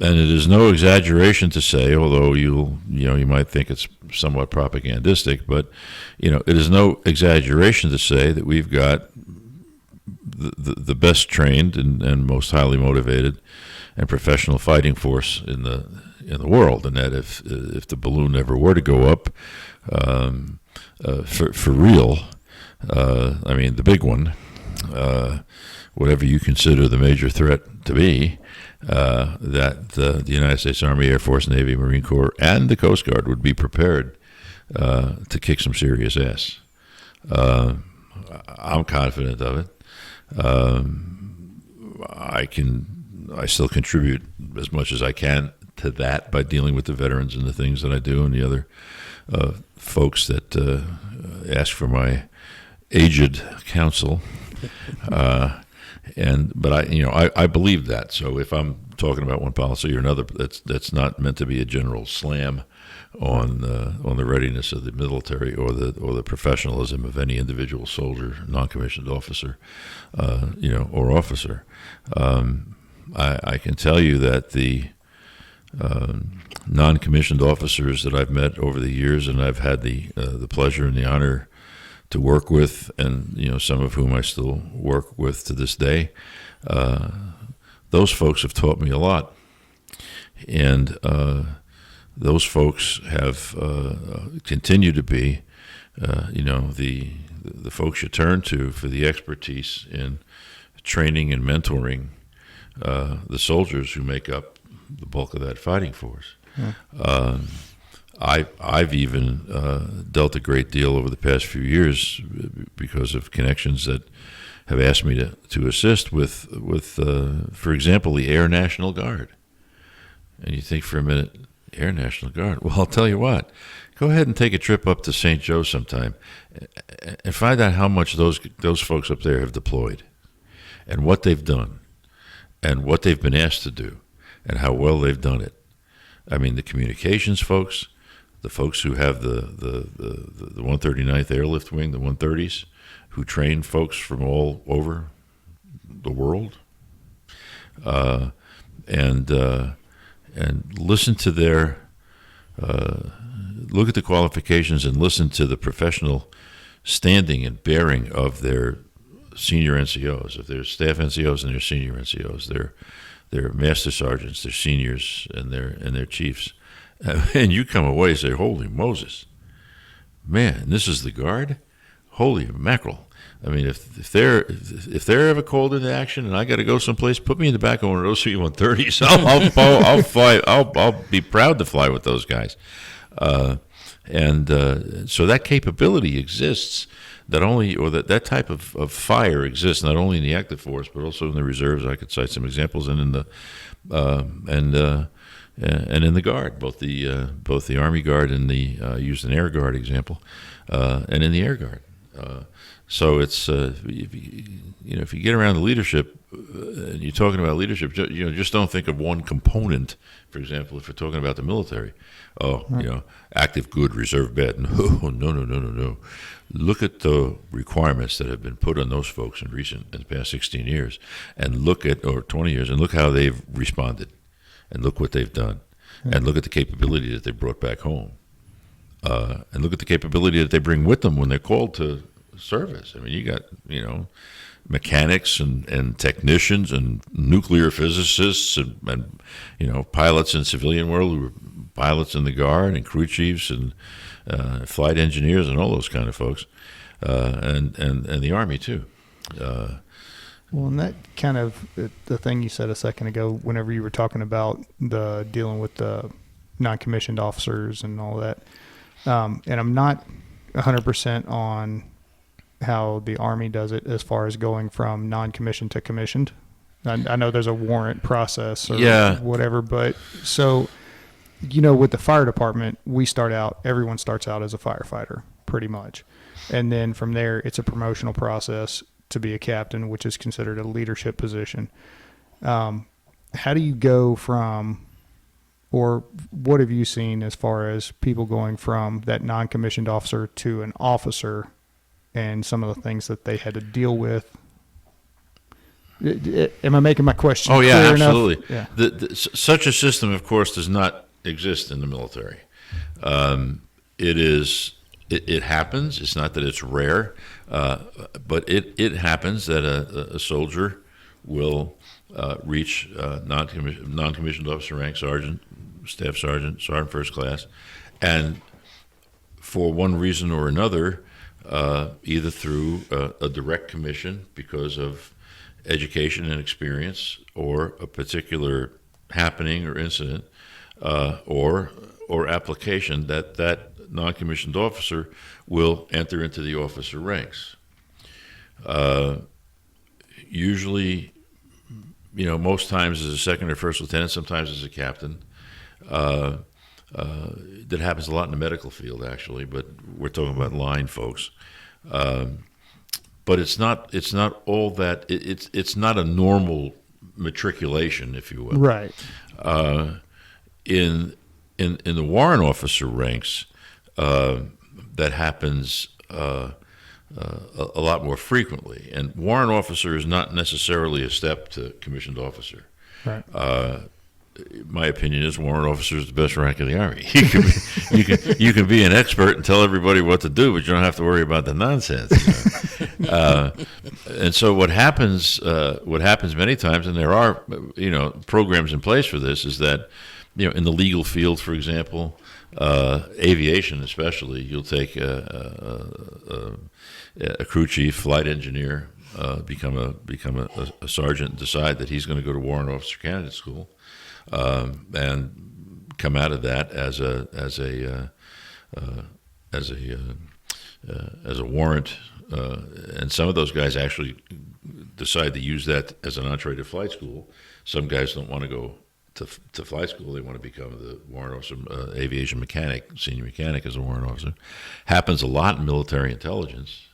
it is no exaggeration to say, although you might think it's somewhat propagandistic, but it is no exaggeration to say that we've got the best trained and most highly motivated and professional fighting force in the world, and that if the balloon ever were to go up, for real, I mean the big one, whatever you consider the major threat to be, that the United States Army, Air Force, Navy, Marine Corps, and the Coast Guard would be prepared to kick some serious ass. I'm confident of it. I still contribute as much as I can to that by dealing with the veterans and the things that I do, and the other folks that ask for my aged counsel. But I believe that. So if I'm talking about one policy or another, that's not meant to be a general slam on the readiness of the military or the professionalism of any individual soldier, non-commissioned officer, or officer. I can tell you that the non-commissioned officers that I've met over the years, and I've had the pleasure and the honor to work with, and some of whom I still work with to this day, those folks have taught me a lot, and those folks have continued to be, the folks you turn to for the expertise in training and mentoring the soldiers who make up the bulk of that fighting force. Yeah. I've even dealt a great deal over the past few years because of connections that have asked me to assist with for example, the Air National Guard. And you think for a minute, Air National Guard? Well, I'll tell you what. Go ahead and take a trip up to St. Joe sometime and find out how much those folks up there have deployed and what they've done and what they've been asked to do and how well they've done it. I mean, the communications folks, the folks who have the 139th Airlift Wing, the 130s, who train folks from all over the world, and listen to their look at the qualifications and listen to the professional standing and bearing of their senior NCOs, of their staff NCOs and their senior NCOs, their master sergeants, their seniors, and their chiefs. And you come away and say, holy Moses, man, this is the Guard? Holy mackerel. I mean, if they're ever called into action and I got to go someplace, put me in the back of one of those C-130s. I'll fly. I'll be proud to fly with those guys. So that capability exists. That type of fire exists not only in the active force but also in the reserves. I could cite some examples, and in the and in the Guard, both the Army Guard and the used an Air Guard example, and in the Air Guard. So it's if you get around the leadership and you're talking about leadership, just don't think of one component. For example, if we're talking about the military, active good, reserve bad. No. Look at the requirements that have been put on those folks in the past 16 years, and or 20 years, and look how they've responded, and look what they've done, and look at the capability that they brought back home, and look at the capability that they bring with them when they're called to service. I mean, you got mechanics and technicians and nuclear physicists and pilots in civilian world who were pilots in the Guard, and crew chiefs and flight engineers and all those kind of folks, and the Army too. Well, and that kind of the thing you said a second ago, whenever you were talking about the dealing with the non-commissioned officers and all that, and I'm not 100% on how the Army does it as far as going from non-commissioned to commissioned. I know there's a warrant process or whatever, but so, with the fire department, everyone starts out as a firefighter pretty much. And then from there, it's a promotional process to be a captain, which is considered a leadership position. How do you go from, or what have you seen as far as people going from that non-commissioned officer to an officer, and some of the things that they had to deal with? Am I making my question clear enough? Absolutely. Yeah. Such a system, of course, does not exist in the military. It happens. It's not that it's rare, but it happens that a soldier will reach non-commissioned officer rank, sergeant, staff sergeant, sergeant first class, and for one reason or another, either through a direct commission because of education and experience, or a particular happening or incident, or application, that non-commissioned officer will enter into the officer ranks. Usually, most times as a second or first lieutenant, sometimes as a captain. That happens a lot in the medical field, actually, but we're talking about line folks. But but it's not all that. It's not a normal matriculation, if you will. Right. In the warrant officer ranks, that happens a lot more frequently. And warrant officer is not necessarily a step to commissioned officer. Right. My opinion is warrant officer is the best rank in the Army. You can be an expert and tell everybody what to do, but you don't have to worry about the nonsense. And so what happens many times, and there are programs in place for this, is that in the legal field, for example, aviation especially, you'll take a crew chief, flight engineer, become a sergeant, and decide that he's going to go to warrant officer candidate school. And come out of that as a warrant, and some of those guys actually decide to use that as an entree to flight school. Some guys don't want to go to flight school; they want to become the warrant officer, aviation mechanic, senior mechanic as a warrant officer. Happens a lot in military intelligence.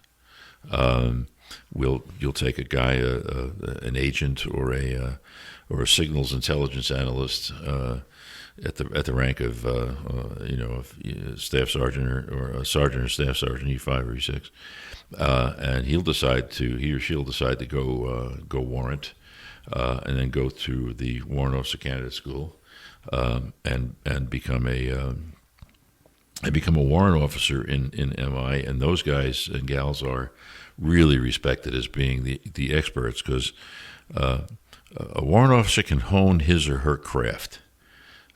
You'll take a guy, an agent, or a signals intelligence analyst at the rank of staff sergeant or a sergeant or staff sergeant, E5 or E6, and he or she'll decide to go warrant, and then go to the warrant officer candidate school, and become a warrant officer in MI, and those guys and gals are really respected as being the experts, because a warrant officer can hone his or her craft.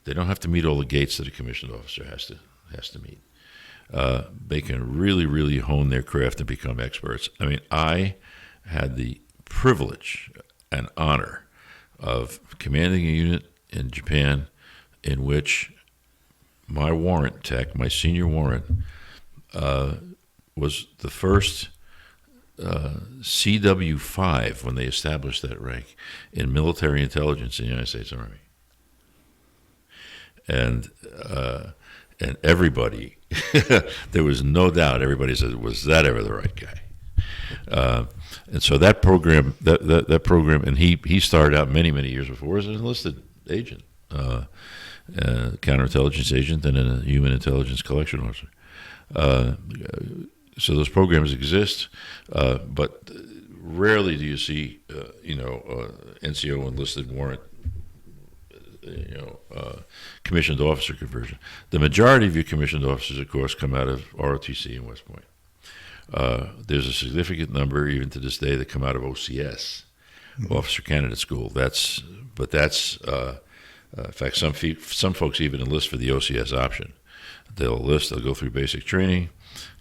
They don't have to meet all the gates that a commissioned officer has to meet. They can really, really hone their craft and become experts. I mean, I had the privilege and honor of commanding a unit in Japan in which my warrant tech, my senior warrant, was the first CW5 when they established that rank in military intelligence in the United States Army, and everybody, there was no doubt. Everybody said, "Was that ever the right guy?" And so that program, that program, and he started out many years before as an enlisted agent, counterintelligence agent, and a human intelligence collection officer. So those programs exist, but rarely do you see, NCO enlisted warrant, commissioned officer conversion. The majority of your commissioned officers, of course, come out of ROTC and West Point. There's a significant number, even to this day, that come out of OCS, Officer Candidate School. In fact, some folks even enlist for the OCS option. They'll enlist, they'll go through basic training,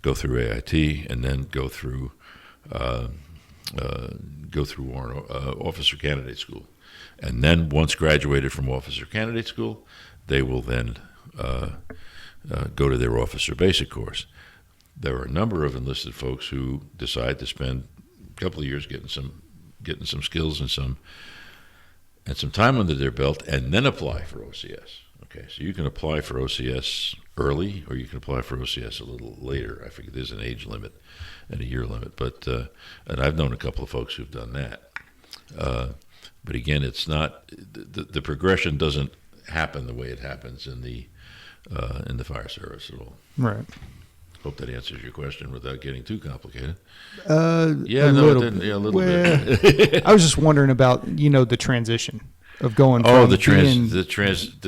go through AIT, and then go through warrant officer candidate school. And then once graduated from officer candidate school, they will then go to their officer basic course. There are a number of enlisted folks who decide to spend a couple of years getting some skills and some time under their belt, and then apply for OCS. Okay, so you can apply for OCS early, or you can apply for OCS a little later. I forget, there's an age limit and a year limit, but and I've known a couple of folks who've done that. But again, it's not the progression doesn't happen the way it happens in the fire service at all. Right. Hope that answers your question without getting too complicated. A little bit. I was just wondering about the transition of going. Oh, from the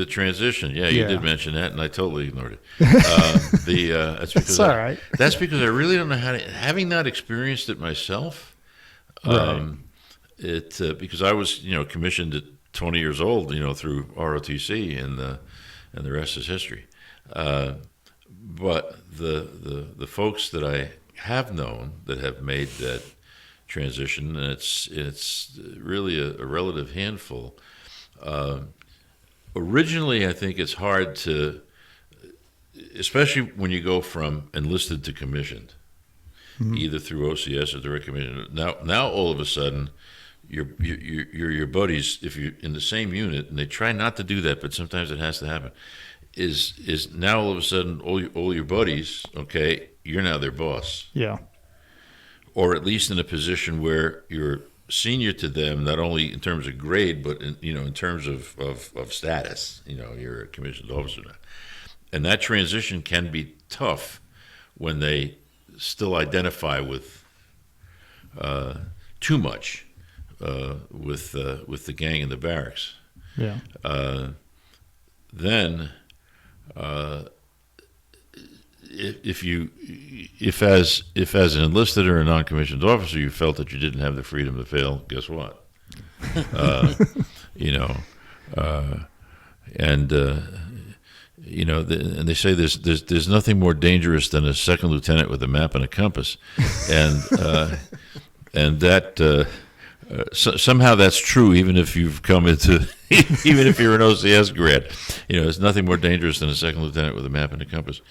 transition. Yeah, you did mention that, and I totally ignored it. That's because all right. That's because I really don't know how to. Having not experienced it myself, right. Because I was commissioned at 20 years old, through ROTC, and the rest is history. But the folks that I have known that have made that transition, and it's really a relative handful. Originally, I think it's hard to, especially when you go from enlisted to commissioned, either through OCS or direct commission. Now all of a sudden, you're your buddies, if you're in the same unit, and they try not to do that, but sometimes it has to happen. Is now all of a sudden all your buddies, okay, you're now their boss. Yeah. or at least in a position where you're senior to them, not only in terms of grade, but in terms of status. You're a commissioned officer now, and that transition can be tough when they still identify with too much with the gang in the barracks. Yeah. Then, if as an enlisted or a non-commissioned officer you felt that you didn't have the freedom to fail, guess what? And they say there's nothing more dangerous than a second lieutenant with a map and a compass, and that. Somehow that's true, even if you've come into, even if you're an OCS grad. There's nothing more dangerous than a second lieutenant with a map and a compass.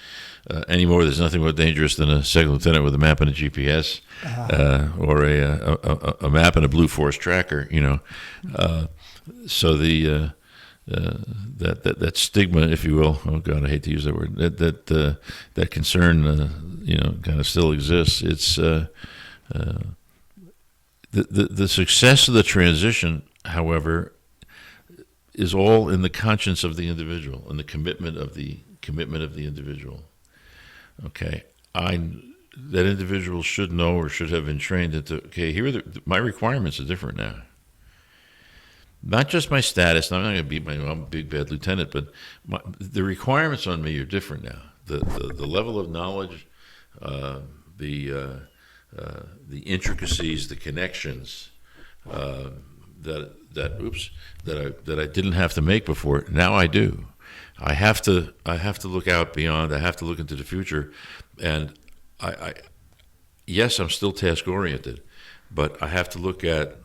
Anymore, there's nothing more dangerous than a second lieutenant with a map and a GPS, or a map and a Blue Force tracker. So that stigma, if you will. Oh God, I hate to use that word. That concern, kind of still exists. It's The success of the transition, however, is all in the conscience of the individual and the commitment of the individual. Okay, that individual should know or should have been trained into. Okay, my requirements are different now. Not just my status. I'm not going to beat I'm a big bad lieutenant, but the requirements on me are different now. The level of knowledge, the intricacies, the connections that I didn't have to make before. Now I do. I have to look out beyond. I have to look into the future, and yes, I'm still task oriented, but I have to look at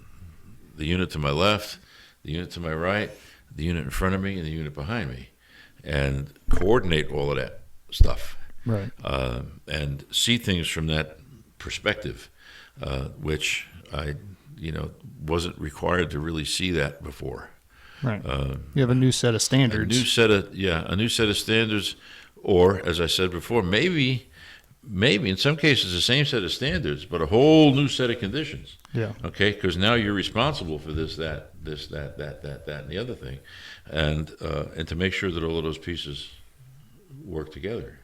the unit to my left, the unit to my right, the unit in front of me, and the unit behind me, and coordinate all of that stuff. Right. And see things from that perspective, which I, wasn't required to really see that before. Right. You have a new set of standards. A new set of standards, or as I said before, maybe in some cases the same set of standards, but a whole new set of conditions. Yeah. Okay, because now you're responsible for this, that, and the other thing, and to make sure that all of those pieces work together.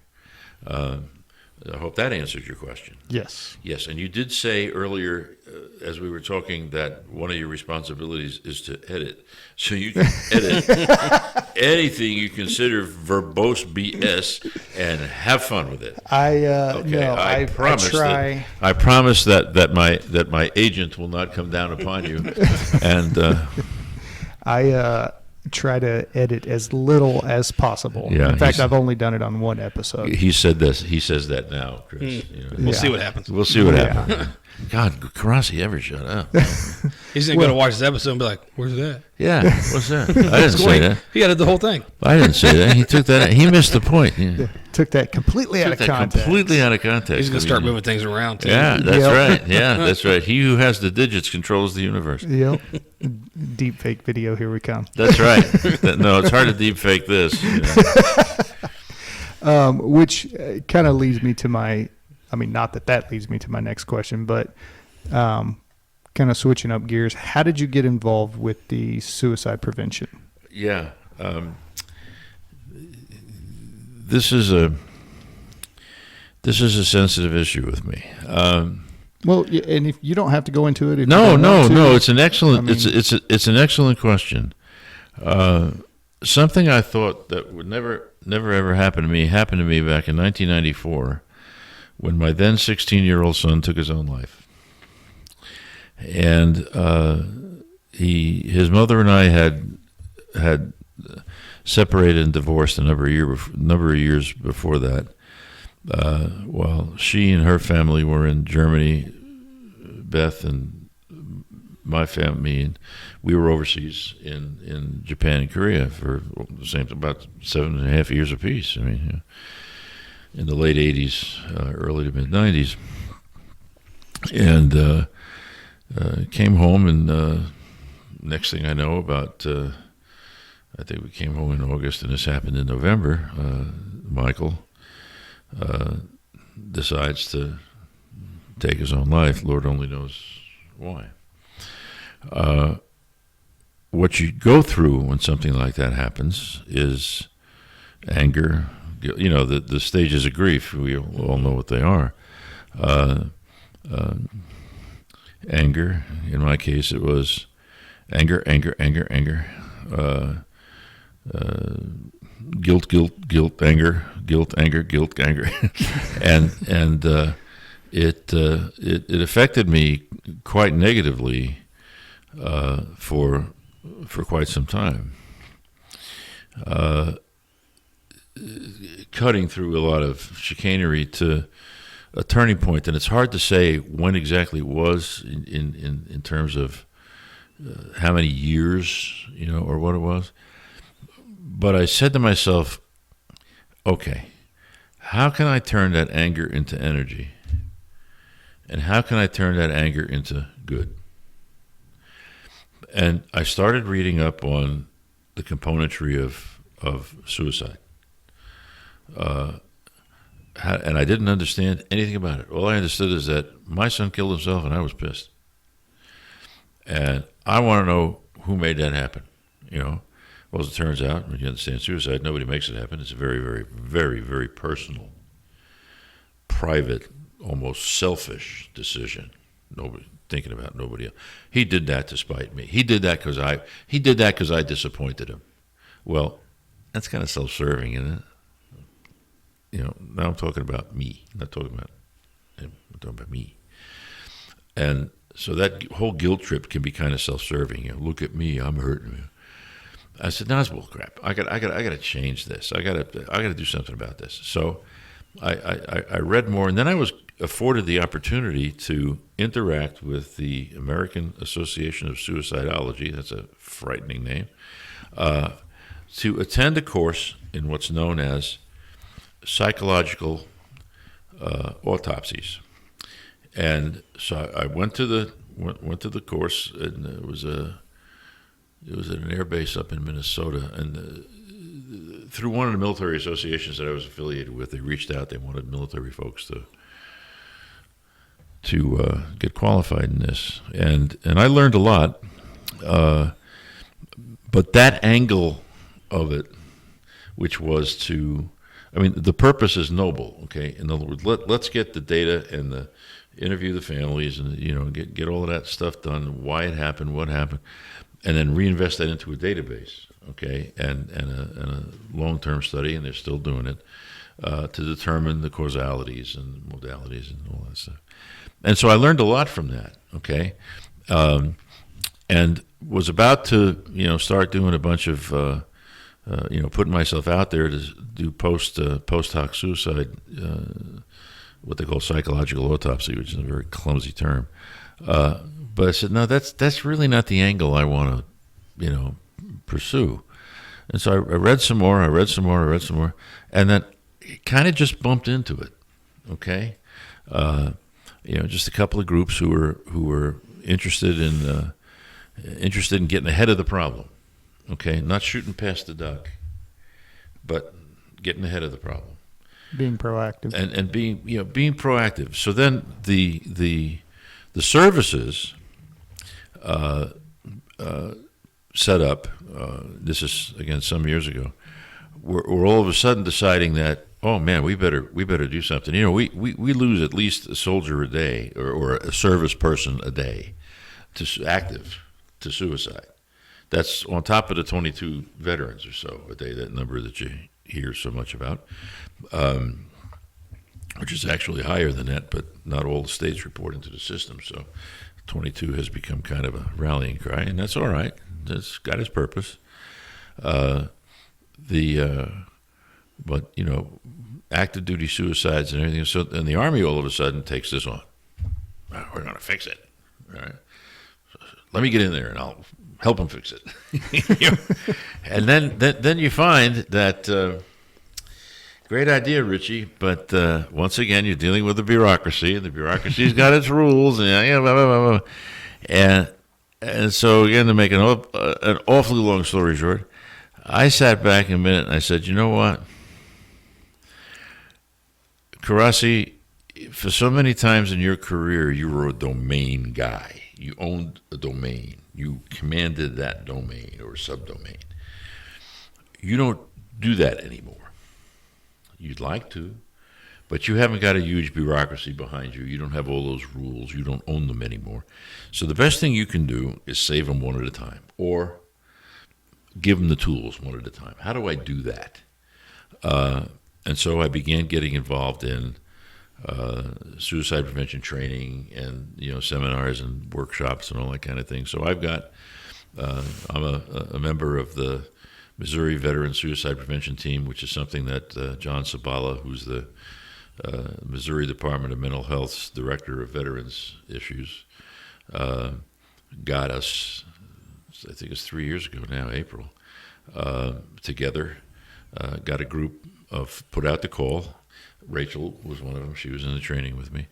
I hope that answers your question. Yes. Yes, and you did say earlier, as we were talking, that one of your responsibilities is to edit. So you can edit anything you consider verbose BS and have fun with it. I promise that my agent will not come down upon you. And I try to edit as little as possible. Yeah, in fact, I've only done it on one episode. He said this. He says that now, Chris. We'll see what happens. We'll see what happens. God, Curasi ever shut up? He's going to go to watch this episode and be like, "Where's that?" Yeah, what's that? I didn't say that. He got it the whole thing. I didn't say that. He took that. He missed the point. Yeah. Took that completely out of context. Completely out of context. He's going to start moving things around too. Yeah, that's right. Yeah, that's right. He who has the digits controls the universe. Yep. Deep fake video. Here we come. That's right. No, it's hard to deep fake this. Which kind of leads me to my. I mean, not that leads me to my next question, but kind of switching up gears. How did you get involved with the suicide prevention? Yeah. This is a sensitive issue with me. Well, and if you don't have to go into it. No. It's an excellent. It's an excellent question. Something I thought that would never ever happen to me happened to me back in 1994, when my then 16-year-old son took his own life, and his mother and I had separated and divorced a number of years before that. While she and her family were in Germany, Beth and my family, and we were overseas in Japan and Korea for the same, about 7.5 years apiece. I mean, in the late 80s, early to mid 90s, and came home, and next thing I know, I think we came home in August, and this happened in November. Michael decides to take his own life. Lord only knows why. What you go through when something like that happens is anger. The stages of grief. We all know what they are. Anger. In my case, it was anger. Guilt, anger, and it affected me quite negatively for quite some time. Cutting through a lot of chicanery to a turning point, and it's hard to say when exactly it was in terms of how many years, or what it was. But I said to myself, okay, how can I turn that anger into energy? And how can I turn that anger into good? And I started reading up on the componentry of suicide. And I didn't understand anything about it. All I understood is that my son killed himself and I was pissed. And I want to know who made that happen, Well, as it turns out, when you understand suicide, nobody makes it happen. It's a very, very, very, very personal, private, almost selfish decision. Nobody thinking about nobody else. He did that to spite me. He did that because I disappointed him. Well, that's kind of self-serving, isn't it? Now I'm talking about me. I'm not talking about him. I'm talking about me. And so that whole guilt trip can be kind of self-serving. Look at me, I'm hurting you. I said, no, it's bull crap. I got to change this. I got to do something about this. So I read more, and then I was afforded the opportunity to interact with the American Association of Suicidology. That's a frightening name. To attend a course in what's known as psychological autopsies. And so I went to the course, and it was at an air base up in Minnesota, and through one of the military associations that I was affiliated with, they reached out. They wanted military folks to get qualified in this, and I learned a lot. But that angle of it, which was the purpose is noble. Okay, in other words, let's get the data and interview the families, and get all of that stuff done. Why it happened, what happened. And then reinvest that into a database, okay, and a long-term study, and they're still doing it, to determine the causalities and modalities and all that stuff. And so I learned a lot from that, okay, and was about to, start doing a bunch of, putting myself out there to do post hoc suicide, what they call psychological autopsy, which is a very clumsy term. But I said, no, that's really not the angle I want to, pursue. And so I read some more, and then kind of just bumped into it. Okay, just a couple of groups who were interested in getting ahead of the problem. Okay, not shooting past the duck, but getting ahead of the problem, being proactive, and being proactive. So then the services set up, this is again some years ago, we're all of a sudden deciding that, oh man, we better do something. We lose at least a soldier a day or a service person a day active to suicide. That's on top of the 22 veterans or so a day, that number that you hear so much about, which is actually higher than that, but not all the states report into the system. So 22 has become kind of a rallying cry, and that's all right. That's got its purpose. But active duty suicides and everything. So, and the Army all of a sudden takes this on. We're going to fix it. All right. Let me get in there and I'll help them fix it. And then you find that. Great idea, Richie, but once again, you're dealing with the bureaucracy, and the bureaucracy's got its rules, and blah, blah, blah, blah. And so again, to make an awfully long story short, I sat back a minute and I said, you know what, Curasi, for so many times in your career, you were a domain guy. You owned a domain. You commanded that domain or subdomain. You don't do that anymore. You'd like to, but you haven't got a huge bureaucracy behind you. You don't have all those rules. You don't own them anymore. So the best thing you can do is save them one at a time, or give them the tools one at a time. How do I do that? And so I began getting involved in suicide prevention training and seminars and workshops and all that kind of thing. So I'm a member of the Missouri Veteran Suicide Prevention Team, which is something that John Sabala, who's the Missouri Department of Mental Health's Director of Veterans Issues, got us, I think it's 3 years ago now, April, together, got a group put out the call. Rachel was one of them. She was in the training with me,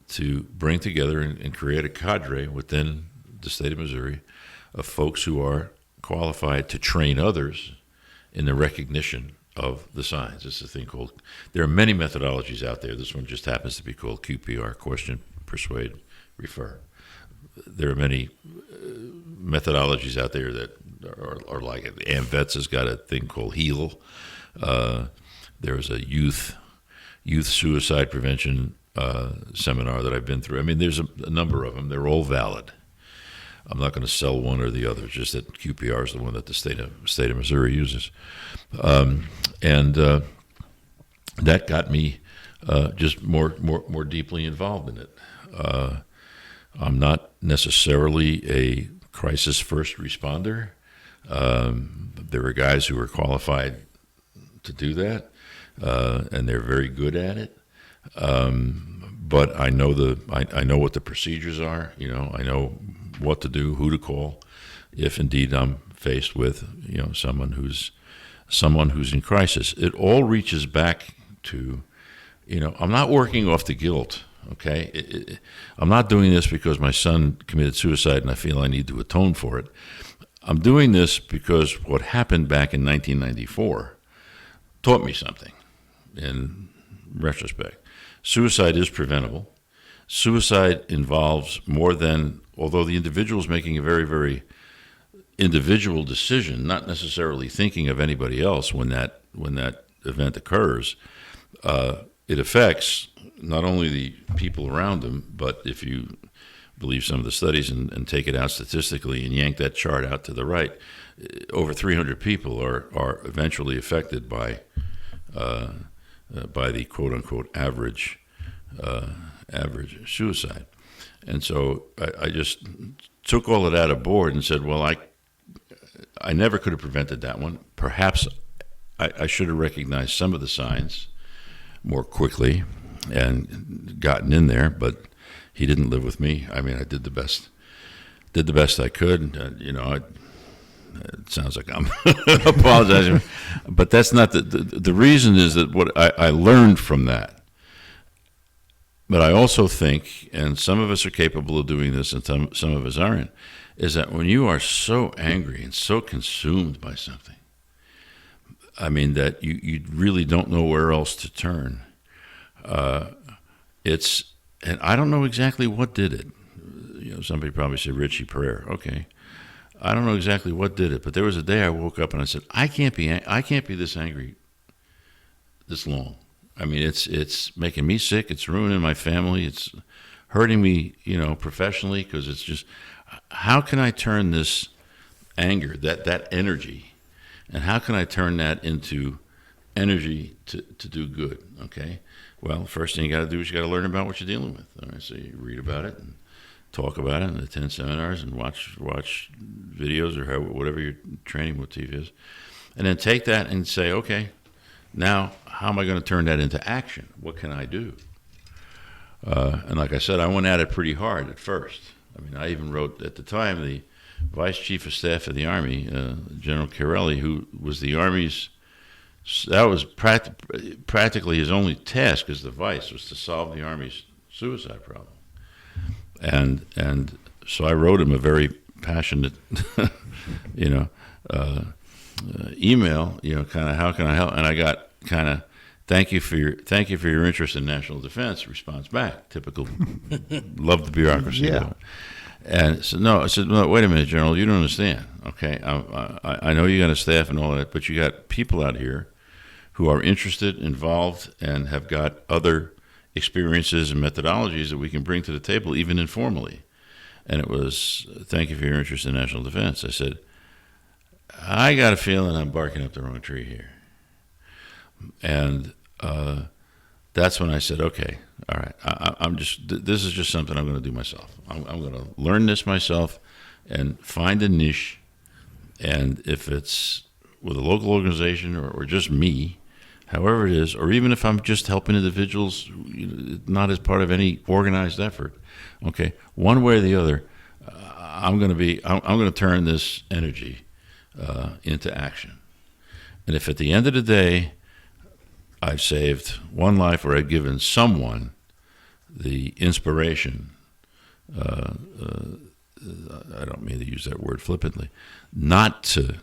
to bring together and create a cadre within the state of Missouri of folks who are qualified to train others in the recognition of the signs. It's a thing called, there are many methodologies out there. This one just happens to be called QPR, question, persuade, refer. There are many methodologies out there that are like it. AMVETS has got a thing called HEAL. There's a youth suicide prevention seminar that I've been through. I mean, there's a number of them. They're all valid. I'm not going to sell one or the other. It's just that QPR is the one that the state of Missouri uses, and that got me just more deeply involved in it. I'm not necessarily a crisis first responder. There are guys who are qualified to do that, and they're very good at it. But I know what the procedures are. I know what to do, who to call, if indeed I'm faced with someone who's in crisis. It all reaches back to, I'm not working off the guilt. Okay, I'm not doing this because my son committed suicide and I feel I need to atone for it. I'm doing this because what happened back in 1994 taught me something. In retrospect, suicide is preventable. Suicide involves more than, although the individual is making a very, very individual decision, not necessarily thinking of anybody else when that event occurs. It affects not only the people around them, but if you believe some of the studies and take it out statistically and yank that chart out to the right, over 300 people are eventually affected by the quote unquote average suicide. And so I just took all of that aboard and said, well, I never could have prevented that one. Perhaps I should have recognized some of the signs more quickly and gotten in there, but he didn't live with me. I mean, I did the best I could. It sounds like I'm apologizing, but that's not the reason. Is that what I learned from that? But I also think, and some of us are capable of doing this and some of us aren't, is that when you are so angry and so consumed by something, I mean, that you really don't know where else to turn. And I don't know exactly what did it. Somebody probably said Richie prayer. Okay. I don't know exactly what did it, but there was a day I woke up and I said, I can't be this angry this long. I mean, it's making me sick. It's ruining my family. It's hurting me, professionally, because it's just, how can I turn this anger, that energy, and how can I turn that into energy to do good? Okay. Well, first thing you got to do is you got to learn about what you're dealing with. All right, so you read about it and talk about it and attend seminars and watch videos or whatever your training motif is, and then take that and say, okay, now how am I going to turn that into action? What can I do? And like I said, I went at it pretty hard at first. I mean, I even wrote at the time the Vice Chief of Staff of the Army, General Curasi, who was the Army's. That was practically his only task as the vice, was to solve the Army's suicide problem. And so I wrote him a very passionate, email, kind of, how can I help? And I got kind of Thank you for your interest in national defense. Response back, typical. Love the bureaucracy. Yeah. And so no, I said, no, wait a minute, General, you don't understand. Okay, I know you got a staff and all that, but you got people out here who are interested, involved, and have got other experiences and methodologies that we can bring to the table, even informally. And it was, thank you for your interest in national defense. I said, I got a feeling I'm barking up the wrong tree here. And that's when I said, okay, all right, this is just something I'm going to do myself. I'm going to learn this myself and find a niche. And if it's with a local organization or just me, however it is, or even if I'm just helping individuals, not as part of any organized effort, okay, one way or the other, I'm going to turn this energy into action. And if at the end of the day, I've saved one life or I've given someone the inspiration, I don't mean to use that word flippantly, not to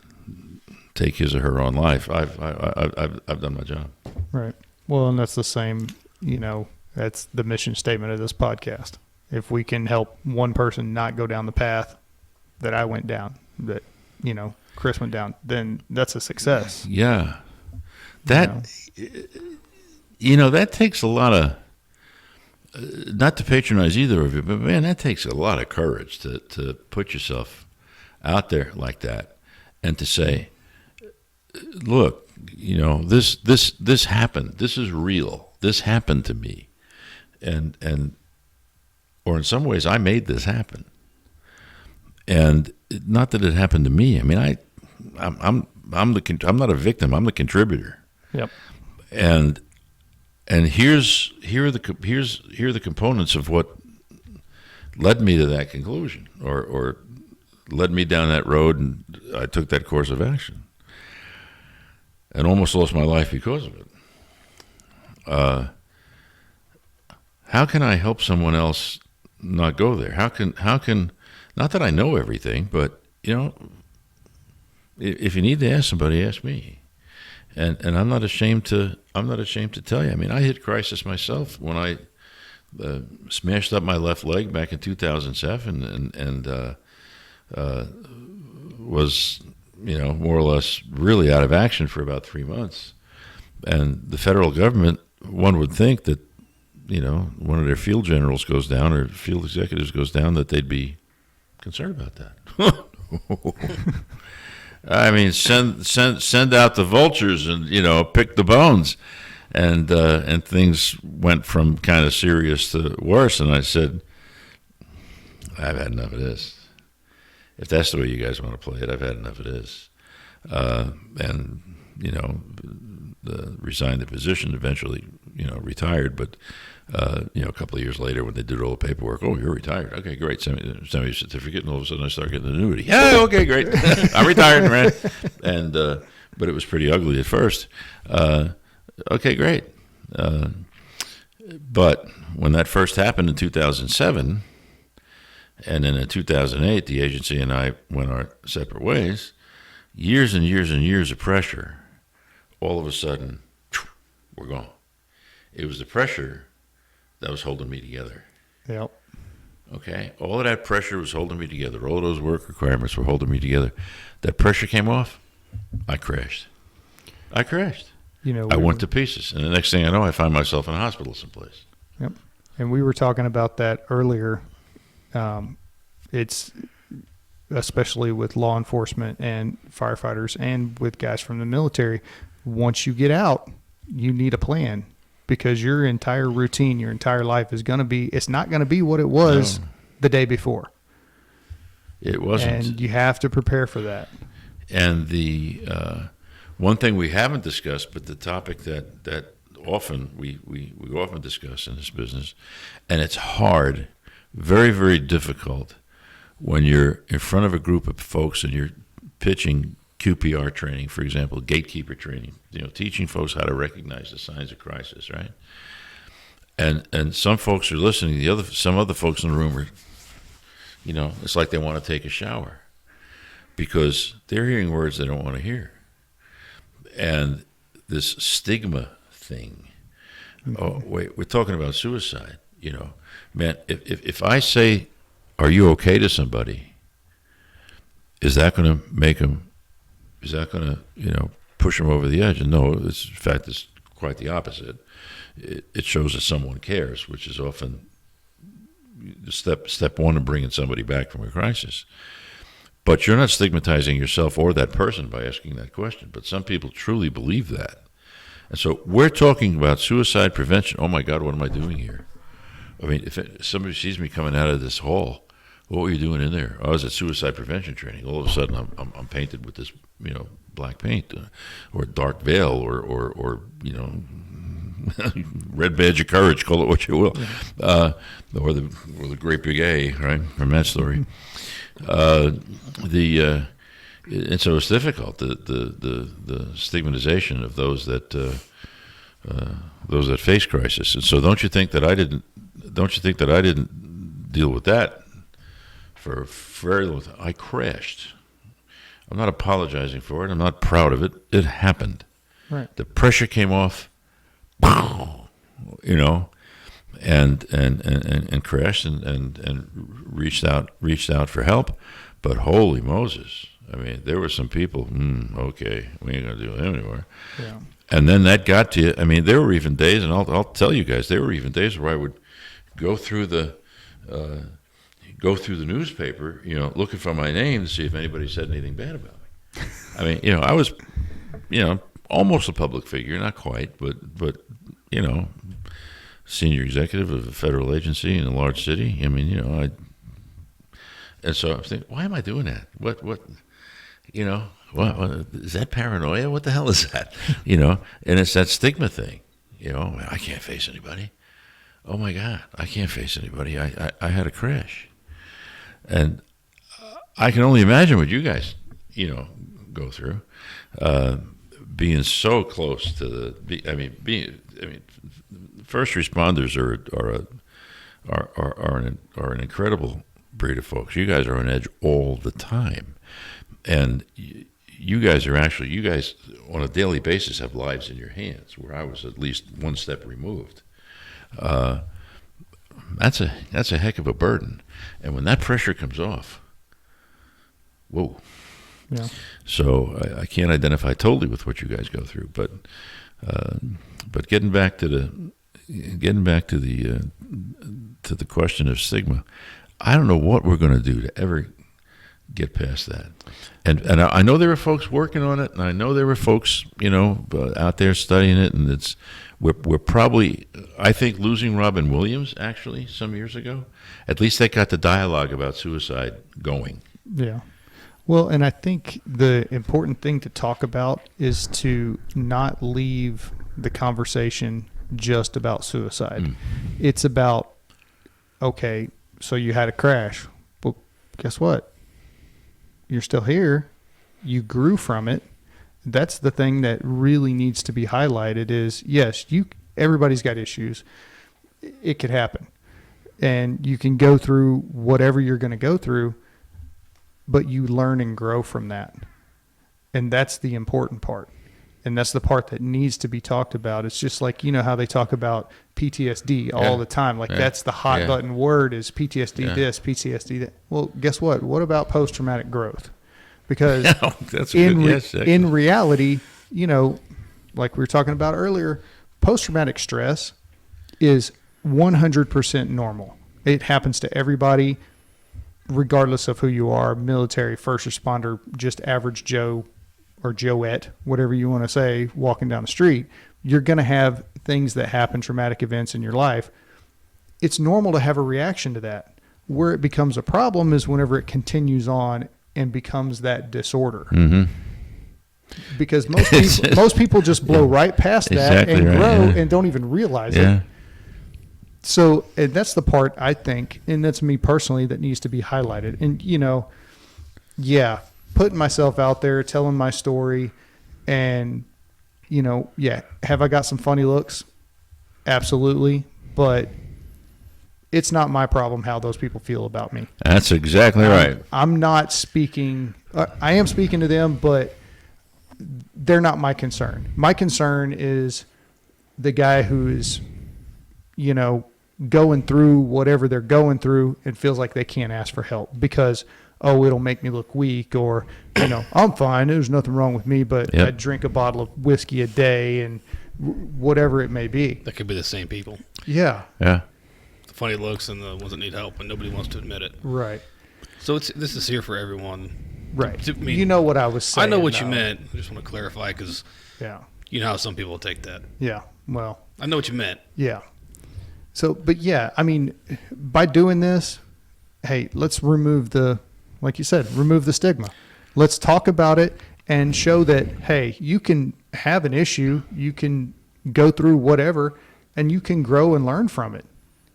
take his or her own life, I've done my job. Right. Well, and that's the same, that's the mission statement of this podcast. If we can help one person not go down the path that I went down, that, Chris went down, then that's a success. Yeah. That takes a lot of, not to patronize either of you, but man, that takes a lot of courage to put yourself out there like that and to say, look, this happened. This is real. This happened to me. And or in some ways I made this happen. And not that it happened to me. I mean, I'm not a victim. I'm the contributor. Yep. And here are the components of what led me to that conclusion, or led me down that road, and I took that course of action, and almost lost my life because of it. How can I help someone else not go there? How can not that I know everything, but if you need to ask somebody, ask me. And I'm not ashamed to tell you. I mean, I hit crisis myself when I smashed up my left leg back in 2007, and was more or less really out of action for about 3 months. And the federal government, one would think that one of their field generals goes down or field executives goes down, that they'd be concerned about that. I mean, send out the vultures and pick the bones, and things went from kind of serious to worse. And I said, I've had enough of this. If that's the way you guys want to play it, I've had enough of this. And resigned the position. Eventually, retired. But a couple of years later, when they did all the paperwork, oh, you're retired. Okay, great. Send me a certificate, and all of a sudden I start getting an annuity. Yeah, okay, great. I'm retired, man. And but it was pretty ugly at first. Okay, great. But when that first happened in 2007, and then in 2008, the agency and I went our separate ways. Years and years and years of pressure. All of a sudden, we're gone. It was the pressure that was holding me together. Yep. Okay? All of that pressure was holding me together. All of those work requirements were holding me together. That pressure came off, I crashed. I went to pieces. And the next thing I know, I find myself in a hospital someplace. Yep. And we were talking about that earlier. It's especially with law enforcement and firefighters and with guys from the military. Once you get out, you need a plan, because your entire routine, your entire life is it's not going to be what it was the day before. It wasn't. And you have to prepare for that. And the one thing we haven't discussed, but the topic that often we often discuss in this business, and it's hard, very, very difficult when you're in front of a group of folks and you're pitching QPR training, for example, Gatekeeper training, teaching folks how to recognize the signs of crisis, right? And some folks are listening. Some other folks in the room are, it's like they want to take a shower because they're hearing words they don't want to hear. And this stigma thing. Oh, wait, we're talking about suicide. Man, if I say, "Are you okay?" to somebody, is that going to make them? Is that going to push them over the edge? And no, in fact, it's quite the opposite. It shows that someone cares, which is often step one in bringing somebody back from a crisis. But you're not stigmatizing yourself or that person by asking that question. But some people truly believe that. And so we're talking about suicide prevention. Oh, my God, what am I doing here? I mean, if somebody sees me coming out of this hall, what were you doing in there? I was at suicide prevention training. All of a sudden, I'm painted with this, black paint or dark veil or red badge of courage, call it what you will, or the great big A, right, from that story. And so it's difficult. The stigmatization of those that face crisis. And so don't you think that I didn't deal with that for a very long time? I crashed. I'm not apologizing for it. I'm not proud of it. It happened. Right. The pressure came off. And crashed and reached out for help. But holy Moses, I mean, there were some people, okay, we ain't going to do it anymore. Yeah. And then that got to you. I mean, there were even days, and I'll tell you guys, there were even days where I would go through the newspaper, looking for my name to see if anybody said anything bad about me. I mean, I was, almost a public figure, not quite, but senior executive of a federal agency in a large city. I mean, and so I'm thinking, why am I doing that? What is that paranoia? What the hell is that? And it's that stigma thing. I can't face anybody. Oh my God, I can't face anybody. I had a crash, and I can only imagine what you guys, go through, being so close to first responders are an incredible breed of folks. You guys are on edge all the time, and you guys on a daily basis have lives in your hands, where I was at least one step removed. That's a heck of a burden, and when that pressure comes off, whoa. Yeah. So I can't identify totally with what you guys go through, but getting back to the question of stigma, I don't know what we're going to do to ever get past that. And I know there are folks working on it, and I know there are folks out there studying it, and we're probably, I think, losing Robin Williams actually some years ago. At least they got the dialogue about suicide going. Yeah. Well, and I think the important thing to talk about is to not leave the conversation just about suicide. It's about, okay, so you had a crash. Well, guess what? You're still here. You grew from it. That's the thing that really needs to be highlighted is, yes, everybody's got issues. It could happen. And you can go through whatever you're going to go through, but you learn and grow from that. And that's the important part. And that's the part that needs to be talked about. It's just like, how they talk about PTSD all the time. Like that's the hot button word is PTSD this, PTSD that. Well, guess what? What about post-traumatic growth? Because in reality, like we were talking about earlier, post-traumatic stress is 100% normal. It happens to everybody, regardless of who you are, military, first responder, just average Joe or Joette, whatever you want to say, walking down the street. You're going to have things that happen, traumatic events in your life. It's normal to have a reaction to that. Where it becomes a problem is whenever it continues on and becomes that disorder. Mm-hmm. Because most people just blow right past that and grow and don't even realize it. So and that's the part I think, and that's me personally, that needs to be highlighted. And, putting myself out there, telling my story, and, have I got some funny looks? Absolutely. But it's not my problem how those people feel about me. That's exactly right. I'm not speaking, I am speaking to them, but they're not my concern. My concern is the guy who is, going through whatever they're going through and feels like they can't ask for help because, oh, it'll make me look weak, or, I'm fine. There's nothing wrong with me, but I drink a bottle of whiskey a day and whatever it may be. That could be the same people. Yeah. Yeah. The funny looks and the ones that need help, and nobody wants to admit it. Right. So this is here for everyone. Right. To me, you know what I was saying. I know what you meant. I just want to clarify because you know how some people will take that. Yeah. Well, I know what you meant. Yeah. So, but yeah, I mean, by doing this, hey, let's remove like you said, remove the stigma. Let's talk about it and show that, hey, you can have an issue, you can go through whatever, and you can grow and learn from it.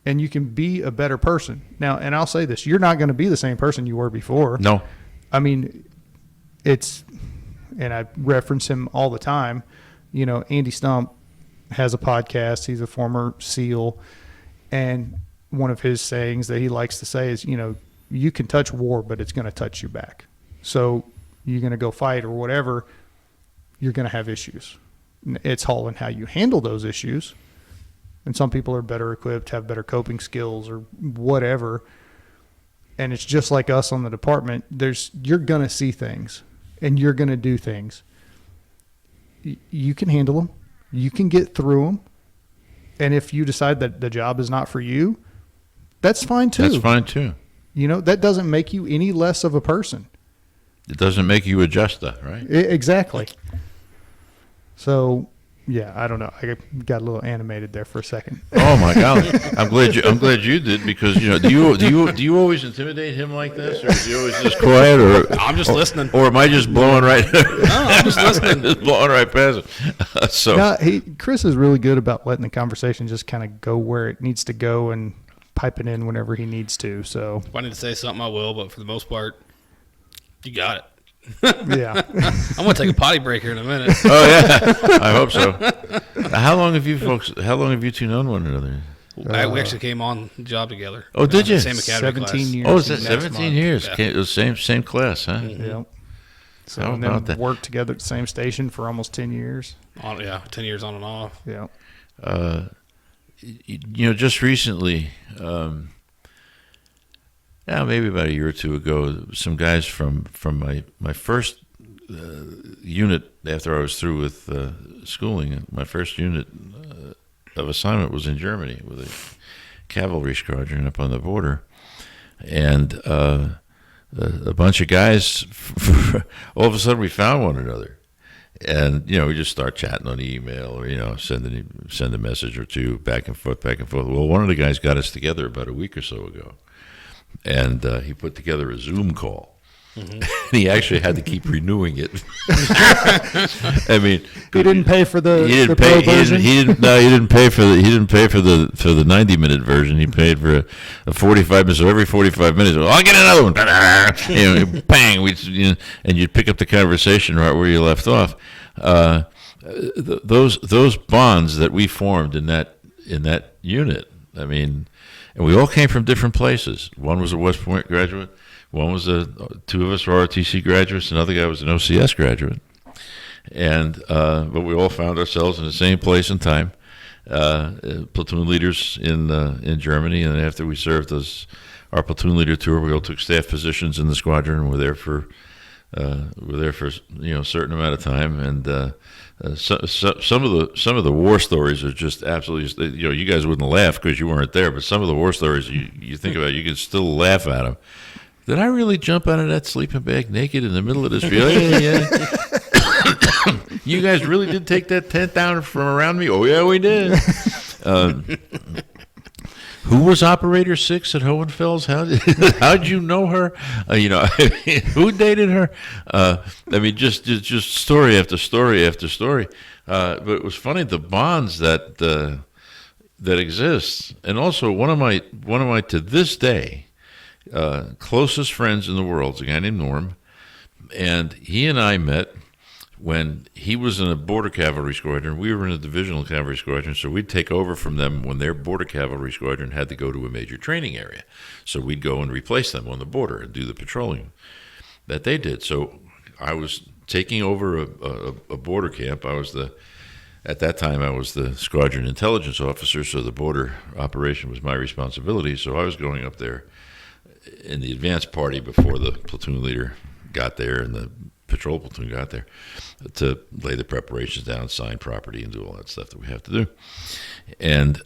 And you can be a better person. Now, and I'll say this, you're not going to be the same person you were before. No. I mean, and I reference him all the time, Andy Stump has a podcast. He's a former SEAL. And one of his sayings that he likes to say is, you can touch war, but it's going to touch you back. So you're going to go fight or whatever, you're going to have issues. It's all in how you handle those issues. And some people are better equipped, have better coping skills or whatever. And it's just like us on the department. You're going to see things and you're going to do things. You can handle them. You can get through them. And if you decide that the job is not for you, that's fine too. That's fine too. That doesn't make you any less of a person. It doesn't make you adjust that, right? Exactly. So, yeah, I don't know. I got a little animated there for a second. Oh my God! I'm glad you did, because do you always intimidate him like this, or is he always just quiet, or I'm just listening, or am I just blowing right? No, I'm just listening, just blowing right past him. So no, Chris is really good about letting the conversation just kind of go where it needs to go and piping in whenever he needs to. So if I need to say something, I will. But for the most part, you got it. Yeah. I'm going to take a potty break here in a minute. Oh yeah, I hope so. How long have you two known one another? We actually came on the job together. Oh, did you? Same academy 17 class. years. Oh, is that next 17 month. years? Yeah. It was same class, huh? Mm-hmm. Yep. So How and about then that? worked together at the same station for almost 10 years. 10 years on and off. Yeah. Just recently, maybe about a year or two ago, some guys from my first unit after I was through with schooling. My first unit of assignment was in Germany with a cavalry squadron up on the border, and a bunch of guys. All of a sudden, we found one another. And we just start chatting on email, or send a message or two back and forth. Well, one of the guys got us together about a week or so ago, and he put together a Zoom call. Mm-hmm. He actually had to keep renewing it. I mean, he didn't pay for the pro version. He didn't pay for the 90-minute version. He paid for a 45 minutes. So every 45 minutes, I'll get another one. Bang! And you'd pick up the conversation right where you left off. Those bonds that we formed in that unit. I mean, and we all came from different places. One was a West Point graduate. One was two of us were ROTC graduates. Another guy was an OCS graduate, and but we all found ourselves in the same place and time, platoon leaders in Germany. And after we served our platoon leader tour, we all took staff positions in the squadron. And we're there for a certain amount of time. And some of the war stories are just absolutely. You guys wouldn't laugh because you weren't there, but some of the war stories you think about, you can still laugh at them. Did I really jump out of that sleeping bag naked in the middle of this field? Yeah. You guys really did take that tent down from around me? Oh, yeah, we did. Who was Operator 6 at Hohenfels? How'd you know her? Who dated her? Just story after story after story. But it was funny, the bonds that exist. And also one of my to this day, closest friends in the world is a guy named Norm, and he and I met when he was in a border cavalry squadron. We were in a divisional cavalry squadron, so we'd take over from them when their border cavalry squadron had to go to a major training area. So we'd go and replace them on the border and do the patrolling that they did. So I was taking over a border camp. I was the at that time, I was the squadron intelligence officer, so the border operation was my responsibility. So I was going up there in the advance party before the platoon leader got there and the patrol platoon got there to lay the preparations down, sign property, and do all that stuff that we have to do. And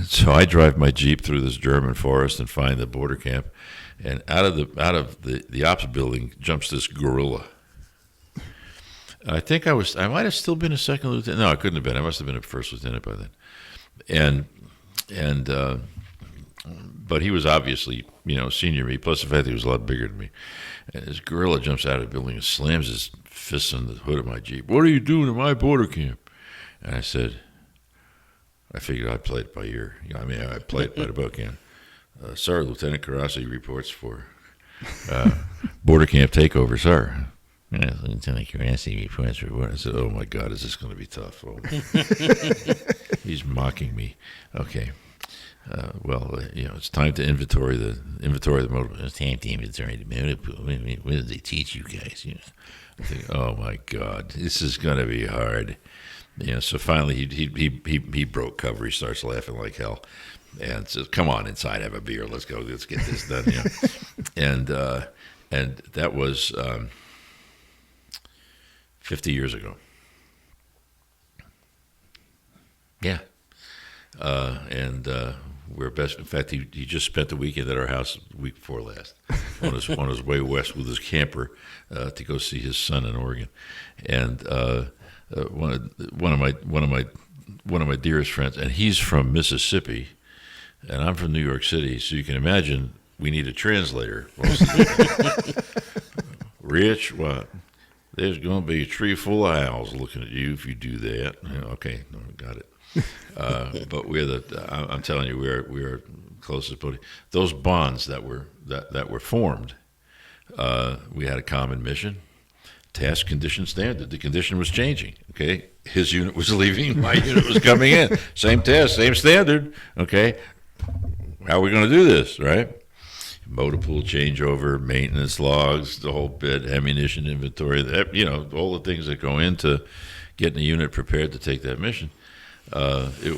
so I drive my Jeep through this German forest and find the border camp, and out of the ops building jumps this gorilla. I think I might have still been a second lieutenant. No, I couldn't have been. I must have been a first lieutenant by then. But he was obviously, senior me, plus the fact that he was a lot bigger than me. And this gorilla jumps out of the building and slams his fists on the hood of my Jeep. "What are you doing in my border camp?" And I said, I figured I'd play it by ear. I play it by the book. "Sir, Lieutenant Curasi reports for border camp takeover, sir." "Lieutenant Curasi reports for border." I said, "Oh my God, is this going to be tough?" Oh. He's mocking me. Okay. It's time to inventory the motor. It's time to inventory the motor pool. What did they teach you guys? I think, oh my God, this is going to be hard. So finally he broke cover. He starts laughing like hell, and says, "Come on inside, have a beer. Let's go. Let's get this done." And that was 50 years ago. Yeah. We're best. In fact, he just spent the weekend at our house the week before last, on his way west with his camper to go see his son in Oregon. And one of my dearest friends, and he's from Mississippi, and I'm from New York City, so you can imagine we need a translator. "Rich, what? There's going to be a tree full of owls looking at you if you do that." Okay, no, got it. But I'm telling you, we are closest buddy. Those bonds that were formed, we had a common mission, task, condition, standard. The condition was changing. Okay, his unit was leaving, my unit was coming in. Same task, same standard. Okay, how are we going to do this, right? Motor pool changeover, maintenance logs, the whole bit, ammunition inventory. All the things that go into getting the unit prepared to take that mission. It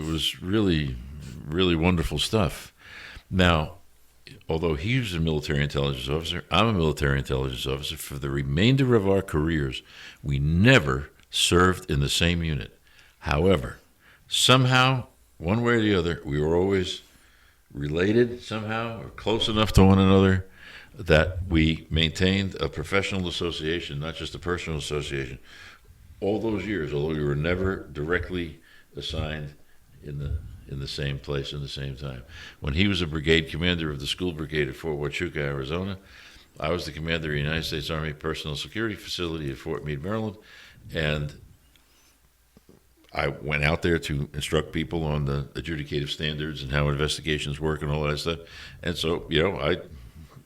was really, really wonderful stuff. Now, although he was a military intelligence officer, I'm a military intelligence officer. For the remainder of our careers, we never served in the same unit. However, somehow, one way or the other, we were always related somehow, or close enough to one another, that we maintained a professional association, not just a personal association, all those years, although we were never directly assigned in the same place in the same time. When he was a brigade commander of the school brigade at Fort Huachuca, Arizona, I was the commander of the United States Army Personnel Security Facility at Fort Meade, Maryland, and I went out there to instruct people on the adjudicative standards and how investigations work and all that stuff. And so, I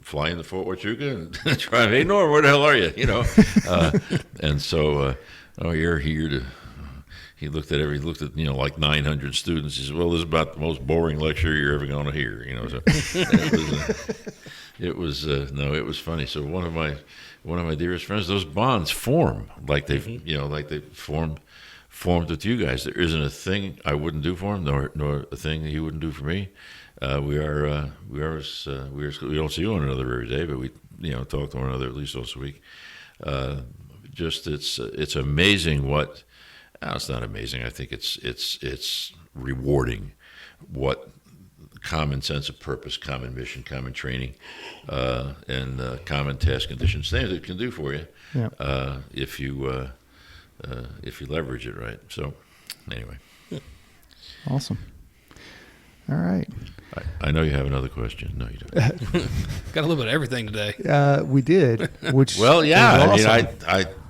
fly into Fort Huachuca and try, "Hey, Norm, where the hell are you?" And so, you're here to. He looked at like 900 students. He said, "Well, this is about the most boring lecture you're ever going to hear." So it was funny. So one of my dearest friends, those bonds form like they formed with you guys. There isn't a thing I wouldn't do for him, nor a thing that he wouldn't do for me. We don't see one another every day, but we talk to one another at least once a week. It's amazing what. It's not amazing. I think it's rewarding what common sense of purpose, common mission, common training, and common task condition standard can do for you. Yeah. If you leverage it right. So, anyway. Awesome. All right. I know you have another question. No, you don't. Got a little bit of everything today. We did. Which well, yeah. awesome.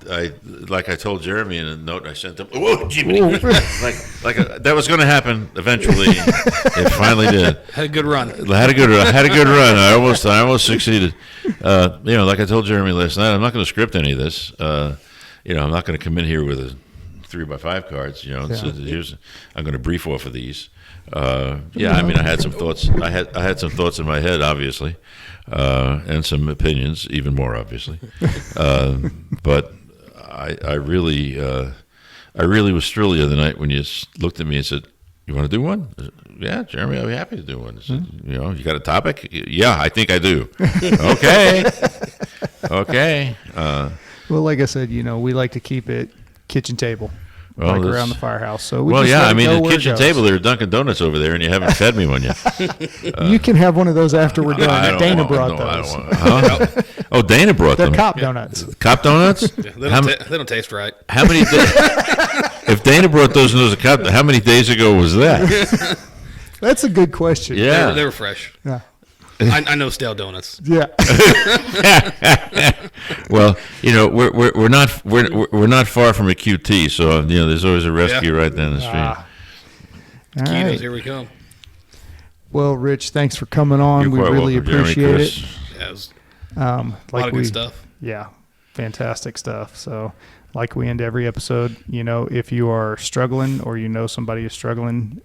I like I told Jeremy in a note I sent him. Whoa, Jimmy! That was going to happen eventually. It finally did. Had a good run. Had a good run. I almost succeeded. Like I told Jeremy last night, I'm not going to script any of this. I'm not going to come in here with a 3x5 cards. I'm going to brief off of these. I had some thoughts. I had some thoughts in my head, obviously, and some opinions, even more obviously. But I really was thrilled the other night when you looked at me and said, "You want to do one?" I said, "Yeah, Jeremy, I'll be happy to do one." I said, "You got a topic?" "Yeah, I think I do." Okay. Okay. Well, like I said, we like to keep it kitchen table, Well, around the firehouse. So we Well, just yeah, let I it mean, go the where it kitchen goes. table, there are Dunkin' Donuts over there, and you haven't fed me one yet. You can have one of those after we're I done. don't Dana want- brought no, I those. don't want- huh? Oh, Dana brought They're them. cop donuts. Cop donuts? They How, don't, they don't taste right. how many If Dana brought those and those are cop, how many days ago was that? That's a good question. Yeah. They were fresh. Yeah. I know stale donuts. Yeah. Well, we're not far from a QT, so there's always a rescue right down the street. All Kinos, right. here we come. Well, Rich, thanks for coming on. You're We quite really welcome, Jeremy, appreciate Chris. it. Yeah, it was Like a lot of good stuff. Yeah, fantastic stuff. So, like we end every episode, if you are struggling or somebody is struggling,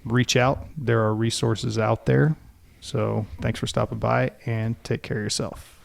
reach out. There are resources out there. So, thanks for stopping by and take care of yourself.